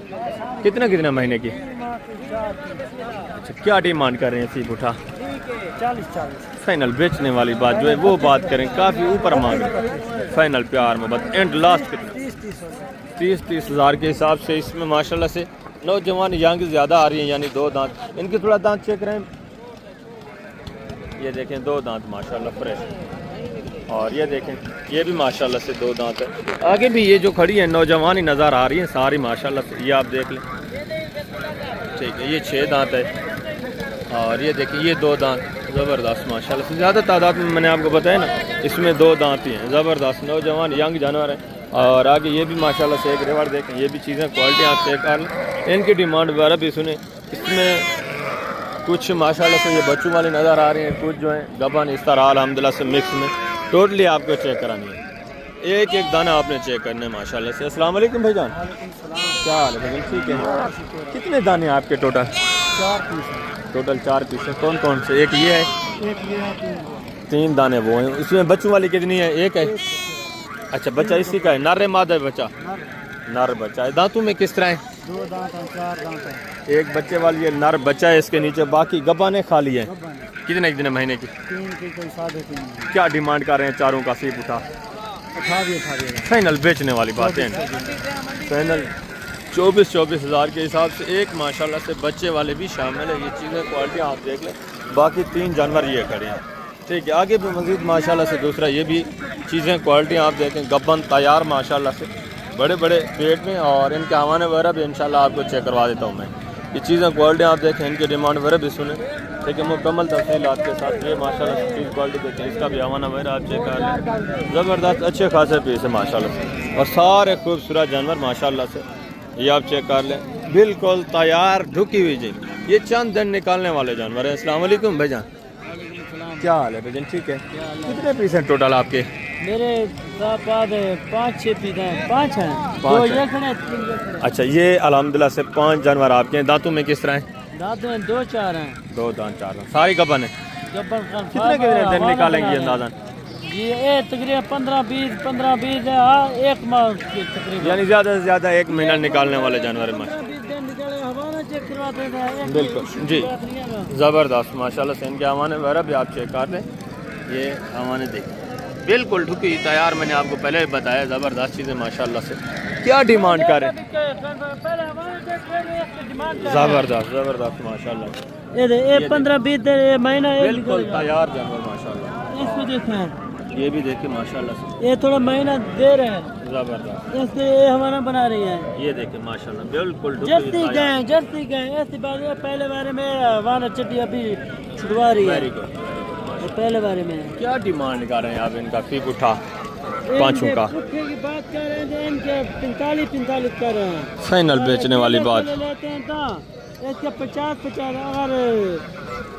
कितने कितने महीने की? 3 माह की, 4 की। अच्छा, क्या डिमांड कर रहे हैं फी बूठा? ठीक है, 40-40। फाइनल बेचने वाली बात जो है वो बात करें, काफ़ी ऊपर मांग रहे हैं। फाइनल प्यार मोहब्बत एंड लास्ट कितना? 30-30 हज़ार के हिसाब से। इसमें माशाल्लाह से नौजवान यंग ज़्यादा आ रही हैं, यानी 2 दांत। इनके थोड़ा दांत चेक करें, ये देखें 2 दांत माशाल्लाह फ्रेश। और ये देखें ये भी माशाल्लाह से 2 दांत है। आगे भी ये जो खड़ी है नौजवान ही नज़र आ रही है सारी माशाल्लाह से, ये आप देख लें, ठीक है। ये 6 दांत है और ये देखें ये 2 दांत, ज़बरदस्त माशाल्लाह से। ज़्यादा तादाद में मैंने आपको बताया ना, इसमें 2 दांत ही हैं, ज़बरदस्त नौजवान यंग जानवर है। और आगे ये भी माशाल्लाह से एक रेवर देखें, ये भी चीज़ें क्वालिटी आप चेक कर लें, इनकी डिमांड वगैरह भी सुने। इसमें कुछ माशाल्लाह से ये बच्चों वाले नज़र आ रहे हैं, कुछ जो हैं गबन, इस तरह अल्हम्दुलिल्लाह से मिक्स में। टोटली आपको चेक करानी है, एक एक दाना आपने चेक करना है माशाल्लाह से। अस्सलाम वालेकुम भाईजान, क्या हाल है भाईजान? ठीक है। कितने दाने आपके टोटल? 4 पीस है। टोटल 4 पीस है। कौन कौन से? एक ये है, एक ये है, 3 दाने वो हैं। इसमें बच्चों वाली कितनी है? एक है। अच्छा, बच्चा इसी का है, नर है मादा है बच्चा? नर बच्चा है। दांतों में किस तरह है? 2 दांत हैं, 4 दांत हैं। एक बच्चे वाली ये नर बच्चा है, इसके नीचे बाकी गब्बाने खाली है। गब्बन है। कितने दिन महीने की? 3 की कोई 3.5। क्या डिमांड कर रहे हैं चारों का? सीप उठा उठा दिए। फाइनल बेचने वाली बात है। फाइनल 24 हज़ार के हिसाब से एक माशाल्लाह से बच्चे वाले भी शामिल है। ये चीज़ें क्वालिटी आप देख लें। बाकी 3 जानवर ये खड़े हैं। ठीक है, आगे भी मज़ीद माशाल्लाह से दूसरा ये भी चीज़ें क्वालिटी आप देखें। गब्बन तैयार माशाल्लाह से बड़े बड़े पेट में, और इनके हवाने वगैरह भी इंशाल्लाह आपको चेक करवा देता हूँ मैं। ये चीज़ें क्वालिटी आप देखें, इनकी डिमांड वगैरह भी सुने। ठीक है, मुकम्मल तफसीलात के साथ ये माशाल्लाह से चीज़ क्वालिटी देखें। इसका भी हवाना वगैरह आप चेक कर लें। ज़बरदस्त अच्छे खासे पीस है माशाल्लाह से, और सारे खूबसूरत जानवर माशाल्लाह से ये आप चेक कर लें। बिल्कुल तैयार ढुकी हुई जी। ये चंद दिन निकालने वाले जानवर हैं। अस्सलाम वालेकुम भाईजान, क्या हाल है भाईजान? ठीक है। कितने पीस हैं टोटल आपके? मेरे बाद 5-6 पीस हैं, 5 हैं। 5 2 हैं। ये खड़े, 3 ये खड़े। अच्छा, ये अल्हम्दुलिल्लाह से 5 जानवर आपके हैं। दांतों में किस तरह हैं? दांत में 2-4 हैं। 2 दांत 4 दांत, सारी गब्बन है। गब्बन खान कितने दिन निकालेंगे अंदाजन? ये तकरीबन 15-20 है। हाँ, 1 माह के तकरीबन। यानी ज़्यादा से ज़्यादा 1 महीना निकालने वाले जानवर है माशा। 20 दिन निकले, हवाना चेक करवाते थे। बिल्कुल जी, ज़बरदस्त माशाल्लाह से इनके हवाने वगैरह भी आप चेक कर लें। ये हवाने देखें, बिल्कुल ढुकी तैयार। मैंने आपको पहले भी बताया, ज़बरदस्त चीज़ें माशाल्लाह से। क्या डिमांड करें? ज़बरदस्त माशाल्लाह। ये 15-20 दिन, ये महीना एक बिल्कुल निकलेगा। तैयार जानवर माशाल्लाह। इसको देखें, ये भी देखिए माशाल्लाह से, ये थोड़ा महीना दे रहे हैं। ज़बरदस्त। इसके ये हवाना बना रही है। ये देखिए माशाल्लाह, बिल्कुल जर्सी गए ऐसी बात है। पहले बारे में हवाना चट्टी अभी छुड़वा रही है। Very good. ये पहले बारे में है। क्या डिमांड कर रहे हैं आप इनका? फीक उठा पाँचों का पुट्ठे की बात कर रहे हैं, इनके 45 कर रहे हैं। फाइनल बेचने वाली बात। लेते हैं तो इसके 50 अगर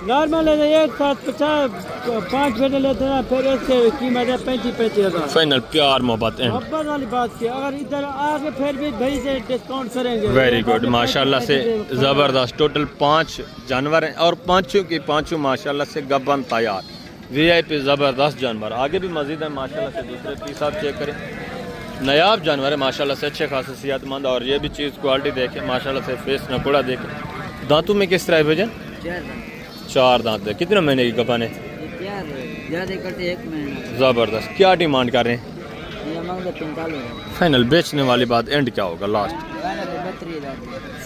नॉर्मल है, एक साथ 5 बेटे लेते हैं, फिर इसके कीमत है 35 हज़ार। फाइनल प्यार मोहब्बत एंड। मोहब्बत वाली बात की, अगर इधर आगे फिर भी भाई से डिस्काउंट करेंगे। वेरी गुड माशाल्लाह से, ज़बरदस्त। टोटल 5 जानवर हैं, और पाँचों की पाँचों माशाल्लाह से गब्बन तैयार, VIP ज़बरदस्त जानवर। आगे भी मज़ीद है माशाल्लाह से। दूसरे पीस आप चेक करें, नायाब जानवर है माशाल्लाह से, अच्छे खासे सेहतमंद। और ये भी चीज़ क्वालिटी देखें माशाल्लाह से, फेस नकोड़ा देखें। दांतों में किस तरह है भजन? 4 दांत है। कितने महीने की गब्बन है? ज़्यादा करते 1 महीना। ज़बरदस्त। क्या डिमांड कर रहे हैं? ये मांगते 45। फाइनल बेचने वाली बात एंड क्या होगा लास्ट?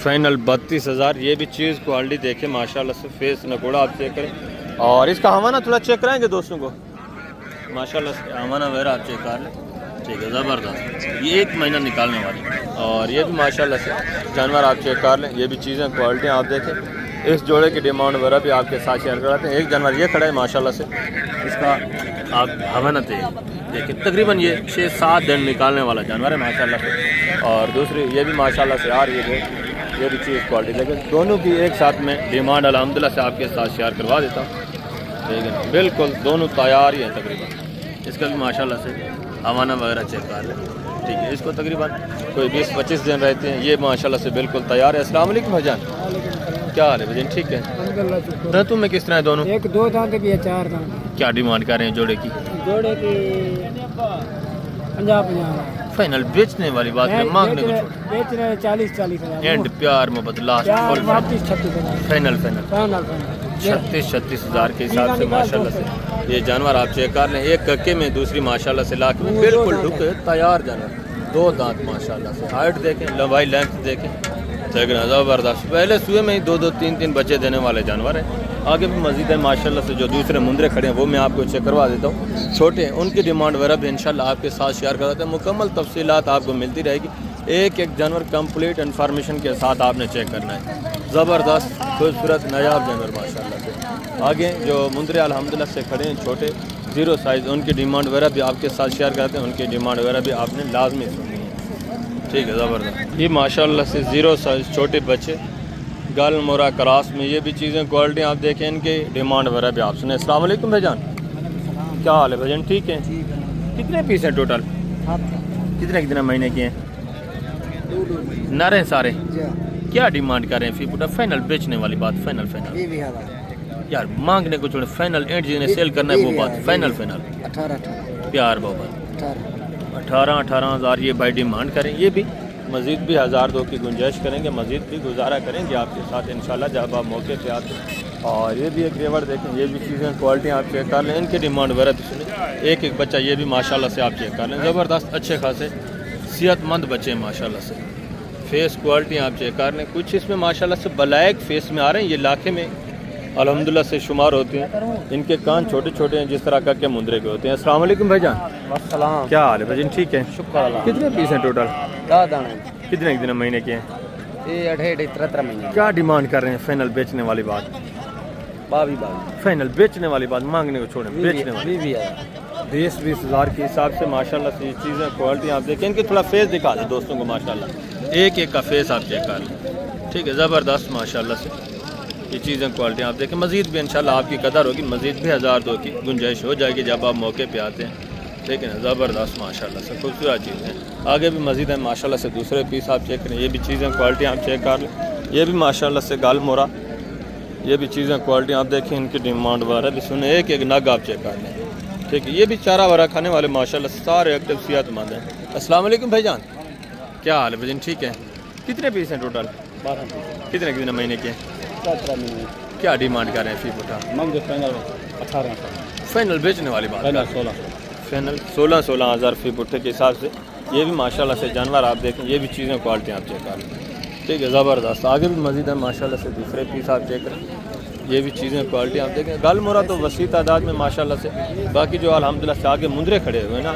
फाइनल 32 हज़ार। ये भी चीज़ क्वालिटी देखें माशाल्लाह से, फेस नकोड़ा आप चेक करें। और इसका हवाना थोड़ा चेक कराएंगे दोस्तों को माशाल्लाह से, हवाना वगैरह आप चेक कर लें। ठीक है, ज़बरदस्त। ये 1 महीना निकालने वाली। और ये भी माशाल्लाह से जानवर आप चेक कर लें। ये भी चीज़ें क्वालिटी आप देखें। इस जोड़े की डिमांड वगैरह भी आपके साथ शेयर कराते हैं। एक जानवर ये खड़ा है माशाल्लाह से, इसका आप हवाना देखिए, तकरीबन ये 6-7 दिन निकालने वाला जानवर है माशाल्लाह से। और दूसरी ये भी माशाल्लाह से आ रही है, ये भी चीज़ क्वालिटी देखें। दोनों की एक साथ में डिमांड अल्हम्दुलिल्लाह से आपके साथ शेयर करवा देता हूँ। ठीक है, बिल्कुल दोनों तैयार ही हैं तकरीबन। इसका भी माशाल्लाह से हवाना वगैरह चेक कर लें। ठीक है, इसको तकरीबन कोई 20-25 दिन रहते हैं। ये माशाल्लाह से बिल्कुल तैयार है। अस्सलाम वालेकुम भाईजान, क्या हाल है भाईजान? ठीक है। दांतों में किस तरह है दोनों? 1-2 दांत भी है, 4 दांत। क्या डिमांड कर रहे हैं जोड़े की? जोड़े की 50-50। फाइनल बेचने वाली बात है, मांगने को बेच रहे 40 हज़ार। एंड प्यार मोहब्बत लास्ट 36 हज़ार। फाइनल 36 हज़ार के हिसाब से माशाल्लाह से ये जानवर आप चेक कर लें। एक कक्के में, दूसरी माशाल्लाह से लाख में, बिल्कुल ढुके तैयार जानवर। 2 दांत माशाल्लाह से। हाइट देखें, लंबाई लेंथ देखें, देखना ज़बरदस्त। पहले सुबह में ही 2-2, 3-3 बच्चे देने वाले जानवर हैं। आगे भी मज़ीद है माशाल्लाह से। जो दूसरे मुंदरे खड़े हैं वो मैं आपको चेक करवा देता हूँ। छोटे हैं, उनकी डिमांड वगैरह भी इंशाल्लाह आपके साथ शेयर करवाते हैं। मुकम्मल तफसीलात आपको मिलती रहेगी। एक एक जानवर कंप्लीट इन्फॉर्मेशन के साथ आपने चेक करना है। ज़बरदस्त खूबसूरत नायाब जानवर माशाल्लाह से। आगे जो मुंदरे अल्हम्दुलिल्लाह से खड़े हैं छोटे 0 साइज़, उनकी डिमांड वगैरह भी आपके साथ शेयर करते हैं। उनकी डिमांड वगैरह भी आपने लाजमी सुननी है। ठीक है, ज़बरदस्त। ये माशाल्लाह से 0 साइज़ छोटे बच्चे, गल मोरा क्रास में। ये भी चीज़ें क्वालिटी आप देखें, इनकी डिमांड वगैरह भी आप सुने। अस्सलाम वालेकुम भाईजान, क्या हाल है भाईजान? ठीक है। कितने पीस हैं टोटल? कितने महीने के हैं? नर हैं सारे? क्या डिमांड कर रहे हैं फी फुटा? फाइनल बेचने वाली बात, फाइनल फाइनल 20,000 यार, मांगने को छोड़े, फाइनल एंड जिन्हें सेल करना है वो बात, फाइनल फाइनल 18 प्यार मोहब्बत 18,000 ये भाई डिमांड करें। ये भी मज़ीद भी 1,000-2 की गुंजाइश करेंगे, मज़ीद भी गुजारा करेंगे आपके साथ इंशाल्लाह जब आप मौके पे आते हैं। और ये भी एक रेवर देखें, ये भी चीज़ें क्वालिटी आप चेक कर लें, इनकी डिमांड वगैरह भी सुने। एक एक बच्चा ये भी माशाल्लाह से आप चेक कर लें, ज़बरदस्त अच्छे खासे सेहतमंद बच्चे हैं माशाल्लाह से। फेस क्वालिटी आप चेक कर लें, कुछ इसमें माशाल्लाह से ब्लैक फेस में आ रहे हैं, ये लाखे में अल्हम्दुलिल्लाह से शुमार होते हैं। इनके कान छोटे छोटे हैं जिस तरह का के मुंदरे के होते हैं। अस्सलाम वालेकुम भाईजान, अस्सलाम। क्या हाल है भाईजान? ठीक है, शुक्र अल्लाह। कितने पीस हैं टोटल? कितने दिन महीने के हैं? ये 18-13 महीने। क्या डिमांड कर रहे हैं? फाइनल बेचने वाली बात, 22 फाइनल बेचने वाली बात, मांगने को छोड़ें, बेचने वाली 20-20 हज़ार के हिसाब से माशाल्लाह से ये चीज़ें क्वालिटी आप देखें। इनके थोड़ा फेस दिखा दें दोस्तों को, माशाल्लाह एक एक का फेस आप चेक कर लें, ठीक है, ज़बरदस्त माशाल्लाह से ये चीज़ें क्वालिटी आप देखें। मज़ीद भी इंशाल्लाह आपकी कदर होगी, मज़ीद भी 1,000-2 की गुंजाइश हो जाएगी जब आप मौके पे आते हैं, ठीक है ना। ज़बरदस्त माशाल्लाह से खूबसूरत चीज़ है। आगे भी मज़ीद है माशाल्लाह से, दूसरे पीस आप चेक करें, ये भी चीज़ें क्वालिटी आप चेक कर लें। ये भी माशाल्लाह से गाल मोरा, ये भी चीज़ें क्वालिटी आप देखें, इनकी डिमांड वगैरह भी सुने, एक एक नग आप चेक कर लें, ठीक है। ये भी चारा वगैरह खाने वाले माशाल्लाह सारे एक्टिव सेहतमंद हैं। अस्सलाम वालेकुम भाईजान, क्या हाल है भाईजान? ठीक है, कितने पीस हैं टोटल? 12 पीस। कितने महीने के? 17 महीने। क्या डिमांड कर रहे हैं फी फुटा? मंगे फाइनल 18 फाइनल बेचने वाली बात, फाइनल 16 फाइनल 16 हज़ार फी पुट्ठे के हिसाब से। ये भी माशाल्लाह से जानवर आप देखें, ये भी चीज़ें क्वालिटी आप चेक कर लें, ठीक है, ज़बरदस्त। आगे भी मज़ीद है माशाल्लाह से, दूसरे पीस आप चेक करें, ये भी चीज़ें क्वालिटी आप देखें। गाल मोरा तो वसी तादाद में माशाल्लाह से, बाकी जो अल्हम्दुलिल्लाह से आगे मुंदरे खड़े हुए ना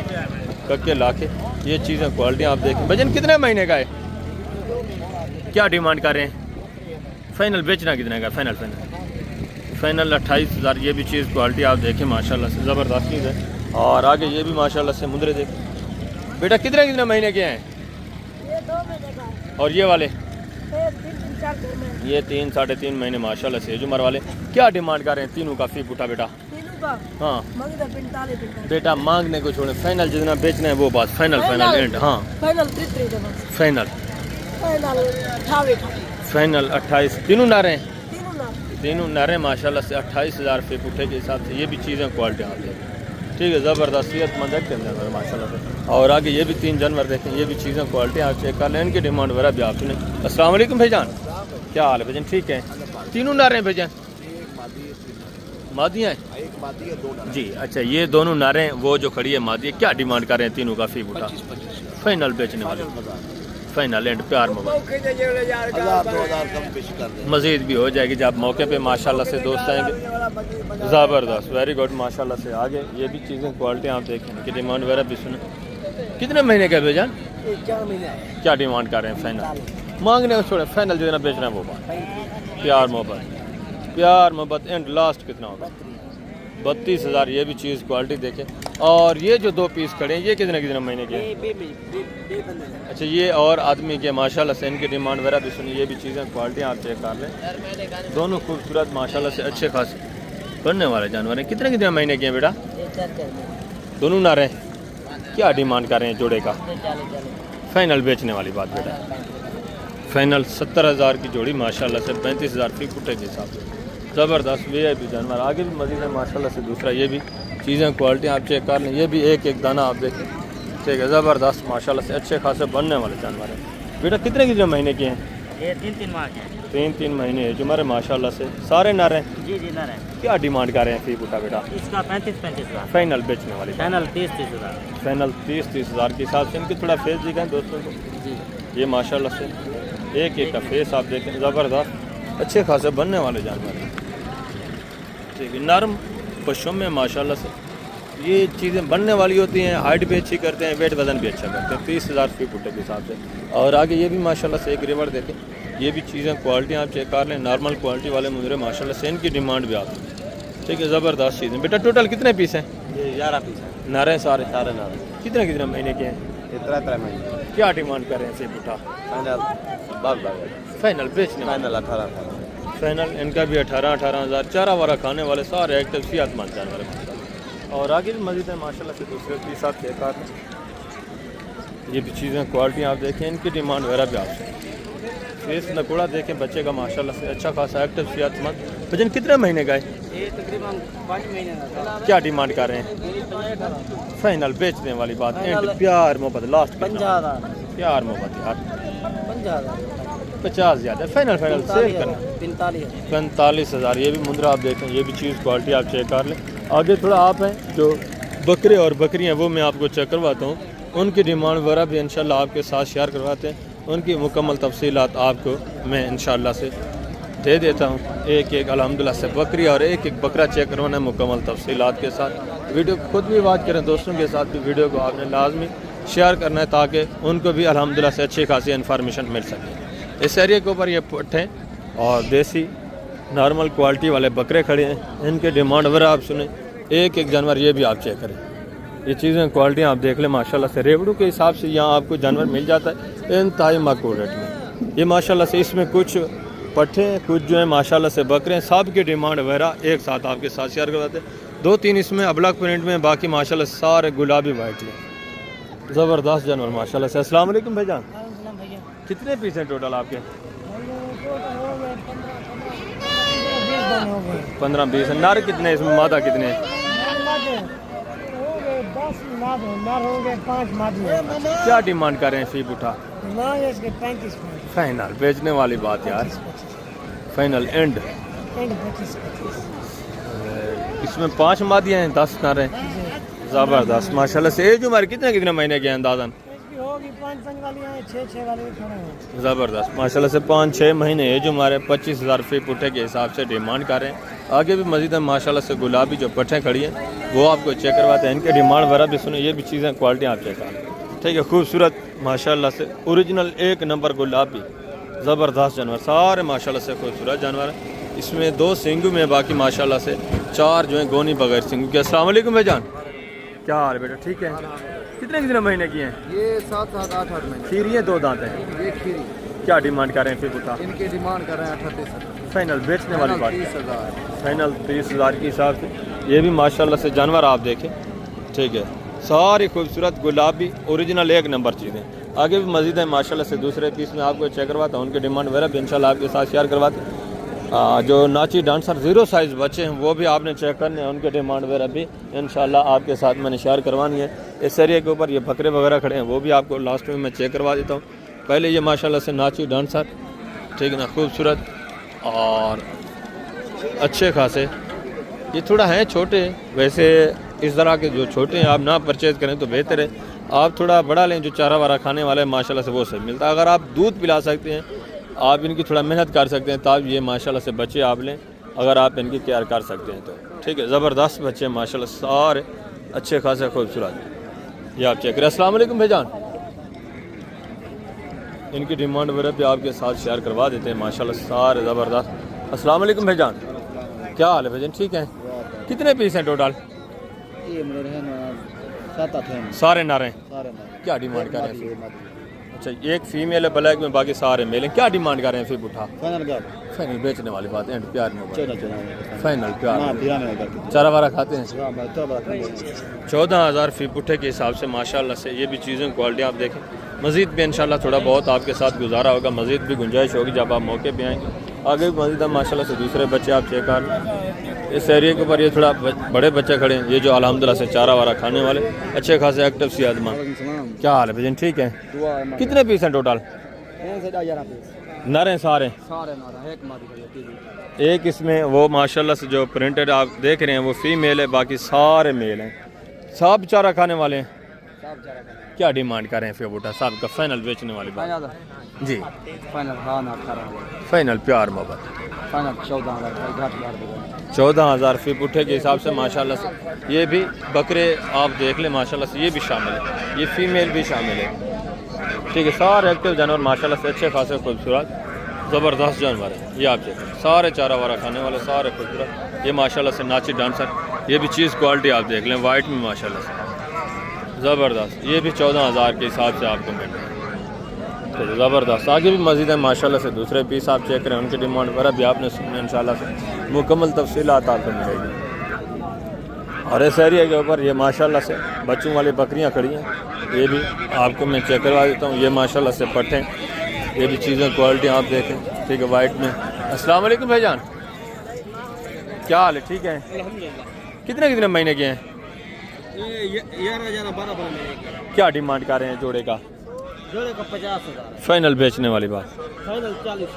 कक्के लाके, ये चीज़ें क्वालिटी आप देखें। वजन कितने महीने का है? क्या डिमांड कर रहे हैं? फाइनल बेचना कितने का? फाइनल 28,000। ये भी चीज़ क्वालिटी आप देखें माशाल्लाह से, ज़बरदस्त चीज़ है। और आगे ये भी माशाल्लाह से मुंदरे देखें। बेटा कितने महीने के हैं? ये 2 महीने का है। और ये वाले? ये 3-4 महीने। ये 3-3.5 महीने माशाल्लाह से। जुमर वाले क्या डिमांड कर रहे हैं तीनों का फी पुटा बेटा? तीनों का हाँ मांगे 45 बेटा, मांगने को छोड़े, फाइनल जितना बेचना है वो बात, फाइनल एंड। हाँ फाइनल 33 दे बस। Final final 28 final 28। तीनों नारे हैं? तीनों ना। तीनों नारे माशाल्लाह से 28,000 फी पुट्ठे के हिसाब से। ये भी चीज़ें क्वालिटी आती है, ठीक है, ज़बरदस्त सेहतमंद है जानवर माशाल्लाह से। और आगे ये भी 3 जानवर देखें, ये भी चीज़ें क्वालिटी आप चेक कर लें, इनकी डिमांड वगैरह भी आप सुने। अस्सलाम वालेकुम भाईजान, क्या हाल है भाईजान? ठीक है, तीनों नारे हैं भाईजान? मादियाँ हैं जी, अच्छा, ये दोनों नारे हैं, वो जो खड़ी है मादी है। क्या डिमांड कर रहे हैं तीनों का फी पुटा? फाइनल बेचने वाले, फाइनल एंड प्यार मोबाइल 1000-2000 कम पेश कर दे। मज़ीद भी हो जाएगी जब मौके पे माशाल्लाह से दोस्त आएंगे। ज़बरदस्त, वेरी गुड माशाल्लाह से। आगे ये भी चीज़ें क्वालिटी आप देखें, इनकी डिमांड वगैरह भी सुने। कितने महीने का है भाईजान? 4 महीने। क्या डिमांड कर रहे हैं? फाइनल मांगने को छोड़े, फाइनल जितना बेचना है वो बात, प्यार मोहब्बत एंड लास्ट कितना होगा? 32,000। ये भी चीज़ क्वालिटी देखें। और ये जो 2 पीस खड़े हैं, ये कितने महीने के हैं? अच्छा, ये और आदमी के माशाल्लाह से, इनकी डिमांड वगैरह भी सुनी। ये भी चीज़ें क्वालिटी आप चेक कर लें, दोनों खूबसूरत माशाल्लाह से अच्छे खासे बनने वाले जानवर हैं। कितने महीने के हैं बेटा? दोनों नारे। क्या डिमांड कर रहे हैं जोड़े का? फाइनल बेचने वाली बात बेटा, फाइनल 70,000 की जोड़ी माशाल्लाह से, 35,000 फी पुट्ठे के हिसाब से। ज़बरदस्त VIP जानवर। आगे भी मज़ीद है माशाल्लाह से, दूसरा ये भी चीज़ें क्वालिटी आप चेक कर लें, ये भी एक एक दाना आप देखें, ठीक है, ज़बरदस्त माशाल्लाह से अच्छे खासे बनने वाले जानवर हैं। बेटा कितने महीने के हैं? ये 3-3 माह के। 3 महीने है जुमर माशाल्लाह से, सारे नारे हैं? जी ना रहे। क्या डिमांड कर रहे हैं फी पुटा बेटा? इसका 35 हज़ार। फाइनल बेचने वाली, फाइनल 30 हज़ार। फाइनल 30 हज़ार के हिसाब से। इनकी थोड़ा फेस दिखाएं दोस्तों को जी। ये माशाल्लाह से एक एक का फेस आप देखें, ज़बरदस्त अच्छे खासे बनने वाले जानवर हैं, ठीक है, नरम पशुओं में माशाल्लाह से ये चीज़ें बनने वाली होती हैं। हाइट भी अच्छी करते हैं, वेट वज़न भी अच्छा करते हैं। 30,000 फी पुट्टे के हिसाब से। और आगे ये भी माशाल्लाह से एक रिवर देखें, ये भी चीज़ें क्वालिटी आप चेक कर लें, नॉर्मल क्वालिटी वाले मुंदरे माशाल्लाह से, इनकी डिमांड भी आती है, ठीक है, ज़बरदस्त चीज़ें। बेटा टोटल कितने पीस हैं? ये 11 पीस है। नारे सारे नारे। कितने महीने के हैं? ये 13 महीने। क्या डिमांड कर रहे हैं फी पुटा? फाइनल बेचने वाले, फाइनल 18 फाइनल इनका भी 18,000। चारा वारा खाने वाले सारे एक्टिव सेहतमंद जानवर हैं। और आगे भी मज़ीद है माशाल्लाह से, दूसरे पीस आप चेक कर, ये भी चीज़ें क्वालिटी आप देखें, इनकी डिमांड वगैरह भी आपसे। फेस नकोड़ा देखें बच्चे का माशाल्लाह से अच्छा खासा एक्टिव सेहतमंद। वजन कितने महीने का है? ये तकरीबन 5 महीने का। क्या डिमांड कर रहे हैं? फाइनल बेचने वाली बात है। प्यार मोहब्बत लास्ट 50,000 प्यार मोहब्बत यार 50,000 50 ज़्यादा फाइनल सेल करना 45,000। ये भी मुंद्रा आप देखें, ये भी चीज़ क्वालिटी आप चेक कर लें। आगे थोड़ा आप हैं जो बकरे और बकरियां वो मैं आपको चेक करवाता हूँ, उनकी डिमांड वगैरह भी इंशाल्लाह आपके साथ शेयर करवाते हैं। उनकी मुकम्मल तफसीलात आपको मैं इंशाल्लाह से दे देता हूँ। एक एक अल्हम्दुलिल्लाह से बकरी और एक एक बकरा चेक करवाना है मुकम्मल तफसीलात के साथ। वीडियो को खुद भी बात करें, दोस्तों के साथ भी वीडियो को आपने लाजमी शेयर करना है ताकि उनको भी अल्हम्दुलिल्लाह से अच्छी खासी इन्फॉर्मेशन मिल सके। इस एरिया के ऊपर ये पट्टे और देसी नॉर्मल क्वालिटी वाले बकरे खड़े हैं, इनके डिमांड वगैरह आप सुने। एक एक जानवर ये भी आप चेक करें, ये चीज़ें क्वालिटी आप देख लें माशाल्लाह से। रेवड़ू के हिसाब से यहाँ आपको जानवर मिल जाता है इंतहाई माकूल रेट में। ये माशाल्लाह से इसमें कुछ पट्टे हैं, कुछ जो है माशाल्लाह से बकरे हैं, सब की डिमांड वगैरह एक साथ आपके साथ शेयर करवाते हैं। 2-3 इसमें अबलग प्रिंट में, बाकी माशाल्लाह सारे गुलाबी वाइट में ज़बरदस्त जानवर माशाल्लाह से। अस्सलाम वालेकुम भाईजान, कितने पीस हैं टोटल आपके? 15-20। नर कितने हैं इसमें, मादा कितने हैं? 5 क्या डिमांड कर रहे हैं फी उठा? 35 फाइनल बेचने वाली बात यार, फाइनल एंड। 25। इसमें 5 मादियाँ हैं, 10 नर हैं। ज़बरदस्त माशाल्लाह से। एज उम्र कितने महीने के हैं अंदाज़न? होगी 5 वाली है, 6 वाले भी खड़े हैं। ज़बरदस्त माशाल्लाह से 5-6 महीने एज उम्र है। 25,000 फी पुट्ठे के हिसाब से डिमांड कर रहे हैं। आगे भी मज़ीद माशाल्लाह से गुलाबी जो पट्टें खड़ी हैं वो आपको चेक करवाते हैं। इनके डिमांड वगैरह भी सुने, ये भी चीज़ें क्वालिटी आप चेक करें। ठीक है, खूबसूरत माशाल्लाह से ओरिजिनल 1 नंबर गुलाबी ज़बरदस्त जानवर, सारे माशाल्लाह से खूबसूरत जानवर हैं। इसमें 2 सिंगू में, बाकी माशाल्लाह से 4 जो हैं गोनी बगैर सिंगू के। अस्सलाम वालेकुम भाईजान, क्या हाल है बेटा? ठीक है। कितने महीने की हैं ये? 7-8 महीने। खीरी हैं, 2 दांत हैं। ये खीरी। क्या डिमांड कर रहे हैं फिर उठा? इनकी डिमांड कर रहे हैं 38,000। फाइनल बेचने वाली बात, 30,000। फाइनल 30,000 के हिसाब से। ये भी माशाल्लाह से जानवर आप देखें, ठीक है, सारी खूबसूरत गुलाबी ओरिजिनल 1 नंबर चीज़ें। आगे भी मज़ीद है माशाल्लाह से। दूसरे पीस में आपको चेक करवाता हूँ, उनके डिमांड वगैरह भी इंशाल्लाह आपके साथ शेयर करवाते हैं। जो नाची डांसर 0 साइज़ बच्चे हैं वो भी आपने चेक करने हैं, उनके डिमांड वगैरह भी इंशाल्लाह आपके साथ मैंने शेयर करवानी है। इस एरिया के ऊपर ये बकरे वगैरह खड़े हैं, वो भी आपको लास्ट में मैं चेक करवा देता हूँ। पहले ये माशाल्लाह से नाची डांसर, ठीक है ना, खूबसूरत और अच्छे खासे। ये थोड़ा हैं छोटे, वैसे इस तरह के जो छोटे हैं आप ना परचेज़ करें तो बेहतर है। आप थोड़ा बड़ा लें जो चारा वारा खाने वाले माशाल्लाह से वो सही मिलता है। अगर आप दूध पिला सकते हैं, आप इनकी थोड़ा मेहनत कर सकते हैं, तब ये माशाल्लाह से बच्चे आप लें, अगर आप इनकी केयर कर सकते हैं तो। ठीक है, ज़बरदस्त बच्चे माशाल्लाह सारे अच्छे खासे खूबसूरत। ये आप चेक करें। अस्सलाम वालेकुम भाईजान, इनकी डिमांड वगैरह भी आपके साथ शेयर करवा देते हैं माशाल्लाह सारे ज़बरदस्त। अस्सलाम वालेकुम भाईजान, क्या हाल है भाईजान? ठीक है। कितने पीस हैं टोटल? ये मेरे हैं ना 7-8 हैं। सारे नर हैं। सारे ना। क्या डिमांड कर रहे हैं? अच्छा, एक फीमेल है ब्लैक में, बाकी सारे मेल हैं। क्या डिमांड कर रहे हैं फिर उठा? फाइनल का फाइनल बेचने वाली बात है, प्यार में 14 फाइनल प्यार। हां ध्यान में कर। चारा वारा खाते हैं? 14,000 फी पुट्ठे के हिसाब से माशाल्लाह से। ये भी चीज़ें क्वालिटी आप देखें। मज़ीद भी इंशाल्लाह थोड़ा बहुत आपके साथ गुजारा होगा, मज़ीद भी गुंजाइश होगी जब आप मौके पे आएंगे। आगे भी मज़ीद माशाल्लाह से दूसरे बच्चे आप चेक कर। इस एरिया के ऊपर ये थोड़ा बड़े बच्चे खड़े हैं, ये जो अल्हम्दुलिल्लाह से चारा वारा खाने वाले अच्छे खासे एक्टिव सेहतमंद। क्या हाल है भजन? ठीक है। कितने पीस हैं टोटल? नर हैं सारे? एक इसमें वो माशाल्लाह से जो प्रिंटेड आप देख रहे हैं वो फीमेल है, बाकी सारे मेल हैं। सब चारा खाने वाले हैं। क्या डिमांड कर रहे हैं फिर बूटा साहब का? फाइनल बेचने वाली बात जी? फाइनल प्यार मोहब्बत 14,000 फी पुट्ठे के हिसाब से माशाल्लाह से। ये भी बकरे आप देख लें माशाल्लाह से, ये भी शामिल है, ये फीमेल भी शामिल है। ठीक है, सारे एक्टिव जानवर माशाल्लाह से अच्छे खासे खूबसूरत ज़बरदस्त जानवर है। ये आप देखें सारे चारा वारा खाने वाले सारे खूबसूरत। ये माशाल्लाह से नाची डांसर, ये भी चीज़ क्वालिटी आप देख लें वाइट में माशाल्लाह से ज़बरदस्त। ये भी 14,000 के हिसाब से आपको मिल रहा है। तो ज़बरदस्त। आगे भी मज़ीद है माशाल्लाह से। दूसरे पीस आप चेक करें, उनकी डिमांड वगैरह भी आपने सुनने इंशाल्लाह से मुकम्मल तफसीलात आपको मिलेगी। और इस एरिया के ऊपर ये माशाल्लाह से बच्चों वाली बकरियां खड़ी हैं, ये भी आपको मैं चेक करवा देता हूँ। ये माशाल्लाह से पट्टे ये भी चीज़ें क्वालिटी आप देखें, ठीक है, वाइट में। अस्सलाम वालेकुम भाईजान, क्या हाल है? ठीक है, कितने कितने महीने के हैं? 11,12 क्या डिमांड कर रहे हैं जोड़े का? जोड़े का 50,000, फाइनल बेचने वाली बात। फाइनल 40।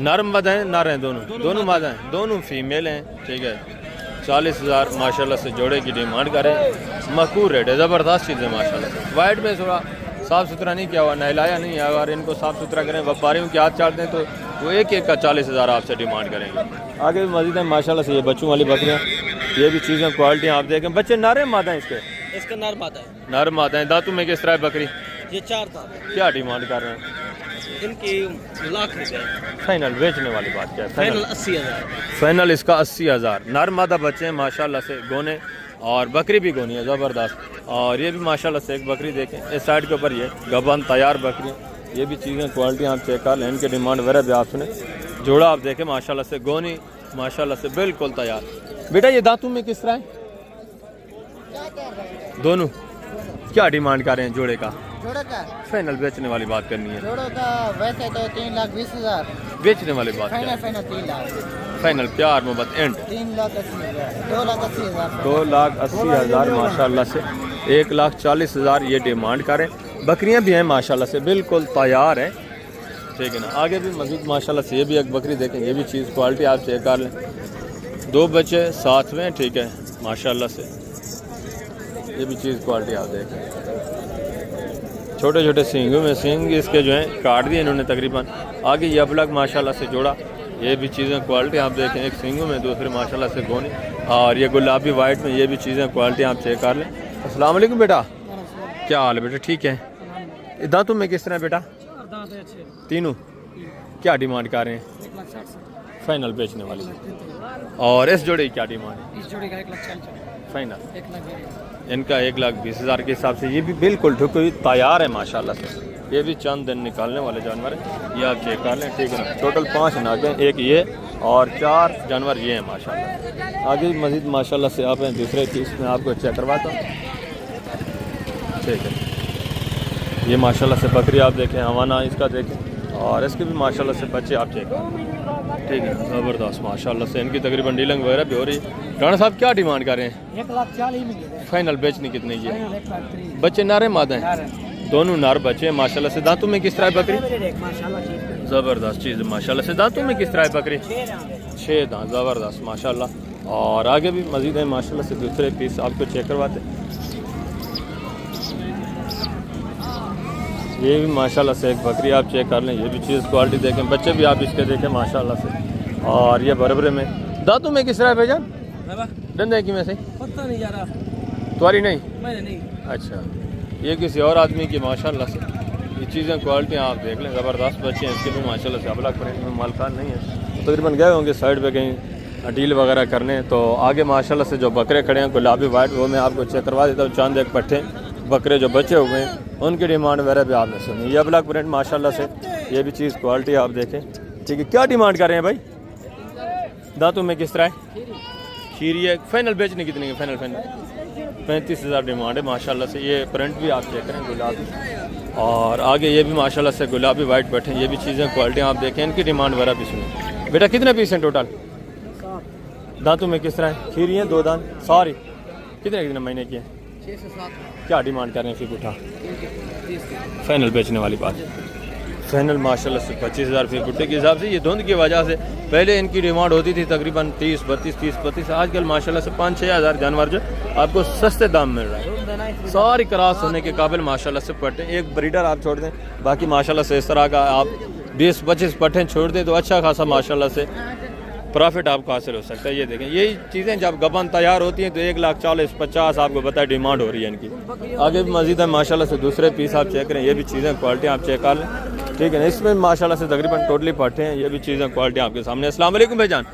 नर मद हैं, नर हैं दोनों मद हैं, दोनों फीमेल हैं, ठीक है। 40,000 माशाल्लाह से जोड़े की डिमांड करें, मकबूल रेट है, ज़बरदस्त चीज़ है माशाल्लाह से। वाइट में थोड़ा साफ़ सुथरा नहीं किया हुआ, नहलाया नहीं है, अगर इनको साफ़ सुथरा करें, व्यापारियों के हाथ चाट दें तो वो एक का 40,000 आपसे डिमांड करेंगे। आगे भी मज़ीद है माशाल्लाह से, ये बच्चों वाली बकरियाँ, ये भी चीज़ें क्वालिटी आप देखें। बच्चे नर मादा हैं इसके? इसका नर मादा है। नर मादा हैं। दांतों में किस तरह है बकरी? ये 4 दांत। क्या डिमांड कर रहे हैं? इनकी लाख रुपए। फाइनल बेचने वाली बात क्या है? फाइनल 80,000। फाइनल इसका 80,000। नर मादा बच्चे हैं माशाल्लाह से, गोने, और बकरी भी गोनी है ज़बरदस्त। और ये भी माशाल्लाह से एक बकरी देखें, इस साइड के ऊपर ये गबन तैयार बकरी, ये भी चीज़ें क्वालिटी आप चेक कर लें, इनके डिमांड वगैरह भी आप सुने। जोड़ा आप देखें माशाल्लाह से, गोनी माशाल्लाह से बिल्कुल तैयार। बेटा ये दांतों में किस तरह है? दोनों क्या डिमांड कर रहे हैं जोड़े का? जोड़े का फाइनल बेचने वाली बात करनी है। जोड़ों का वैसे तो 3,20,000, बेचने वाली बात क्या है? फाइनल 3 लाख, फाइनल प्यार मोहब्बत एंड 3,80,000, 2,80,000, 2,80,000 माशाल्लाह से, 1,40,000 ये डिमांड करें। बकरियां भी हैं माशाल्लाह से, बिल्कुल तैयार है, ठीक है ना। आगे भी मजीद माशाल्लाह से, ये भी एक बकरी देखें, ये भी चीज़ क्वालिटी आप चेक कर लें। 2 बच्चे साथ में, ठीक है माशाल्लाह से, ये भी चीज़ क्वालिटी आप देखें। छोटे छोटे सींगों में सींग इसके जो हैं काट दिए इन्होंने तकरीबन। आगे ये अब माशाल्लाह से जोड़ा, ये भी चीज़ें क्वालिटी आप देखें, एक सींगों में, दूसरे माशाल्लाह से गोनी, और ये गुलाबी वाइट में, ये भी चीज़ें क्वालिटी आप चेक कर लें। अस्सलाम वालेकुम बेटा, क्या हाल है बेटा? ठीक है। दांतों में किस तरह बेटा? तीनों क्या डिमांड कर रहे हैं? फाइनल बेचने वाली। और इस जोड़े की क्या डिमांड है? इस जोड़े का 1,40,000 फाइनल। 1,20,000। इनका 1,20,000 के हिसाब से, ये भी बिल्कुल ठुक हुई तैयार है माशाल्लाह से। ये भी चंद दिन निकालने वाले जानवर हैं, ये आप चेक कर लें, ठीक है ना। टोटल 5 नाग हैं, एक ये और 4 जानवर ये हैं माशाल्लाह। आगे मज़ीद माशाल्लाह से आप हैं दूसरे पीस में आपको चेक करवाता हूँ, ठीक है। ये माशाल्लाह से बकरी आप देखें, हवाना इसका देखें, और इसके भी माशाल्लाह से बच्चे आप चेक करें, ठीक है, ज़बरदस्त माशाल्लाह से। इनकी तकरीबन डीलिंग वगैरह भी हो रही है। राणा साहब क्या डिमांड कर रहे हैं? 1,40,000 में दे। फाइनल बेचने कितने की है? 1,30,000। बच्चे नारे मादा हैं, दोनों नार बच्चे हैं माशाल्लाह से। दांतों में किस तरह है बकरी? ज़बरदस्त चीज़ है माशाल्लाह से। दांतों में किस तरह है बकरी? 6 दांत, ज़बरदस्त माशाल्लाह। और आगे भी मज़ीद है माशाल्लाह से, दूसरे पीस आपको चेक करवाते हैं। ये भी माशाल्लाह से एक बकरी आप चेक कर लें, ये भी चीज़ क्वालिटी देखें, बच्चे भी आप इसके देखें माशाल्लाह से। और ये बरबरे में दांतों में किस तरह है भाईजान? डंडे की में से पता नहीं जा रहा, तुम्हारी नहीं? मैंने नहीं। अच्छा, ये किसी और आदमी की माशाल्लाह से। ये चीज़ें क्वालिटी आप देख लें, ज़बरदस्त बच्चे हैं इसके भी माशाल्लाह से। अबला प्रिंट में मालकान नहीं है, तकरीबन गए होंगे साइड पे कहीं डील वगैरह करने। तो आगे माशाल्लाह से जो बकरे खड़े हैं गुलाबी वाइट, वो मैं आपको चेक करवा देता हूँ। चांद एक पट्टे बकरे जो बचे हुए हैं, उनकी डिमांड वगैरह भी आपने सुनी। ये अबला प्रिंट माशाल्लाह से, ये भी चीज़ क्वालिटी आप देखें, ठीक है। क्या डिमांड कर रहे हैं भाई? दांतों में किस तरह है? खीरी है। फाइनल बेचने कितने की? फाइनल 35,000 डिमांड है माशाल्लाह से। ये प्रिंट भी आप चेक करें गुलाबी, और आगे ये भी माशाल्लाह से गुलाबी वाइट बैठे, ये भी चीज़ें क्वालिटी आप देखें, इनकी डिमांड वगैरह भी सुनी। बेटा कितने पीस हैं टोटल? दांतों में किस तरह है? खीरी हैं 2 दांत सारी। कितने महीने की है? 6 से 7। क्या डिमांड कर रहे हैं फिर उठा? फाइनल बेचने वाली बात। फाइनल माशाल्लाह से 25,000 फी गुट्टे के हिसाब से। ये धुंध की वजह से पहले इनकी डिमांड होती थी तकरीबन 30-32 आजकल माशाल्लाह से 5-6 हज़ार जानवर जो आपको सस्ते दाम मिल रहा है। सारी क्रॉस होने के काबिल माशाल्लाह से पट्टे, एक ब्रीडर आप छोड़ दें, बाकी माशाल्लाह से इस तरह का आप 20-25 पट्टे छोड़ दें तो अच्छा खासा माशाल्लाह से प्रॉफिट आपको हासिल हो सकता है। ये देखें, यही चीज़ें जब गबन तैयार होती हैं तो 1,40,50 आपको बताए डिमांड हो रही है इनकी। आगे भी मज़ीद है माशाल्लाह से, दूसरे पीस आप चेक करें, ये भी चीज़ें क्वालिटी आप चेक कर लें, ठीक है ना। इसमें माशाल्लाह से तकरीबन टोटली पट्टे हैं, ये भी चीज़ें क्वालिटी आपके सामने। अस्सलाम वालेकुम भाईजान,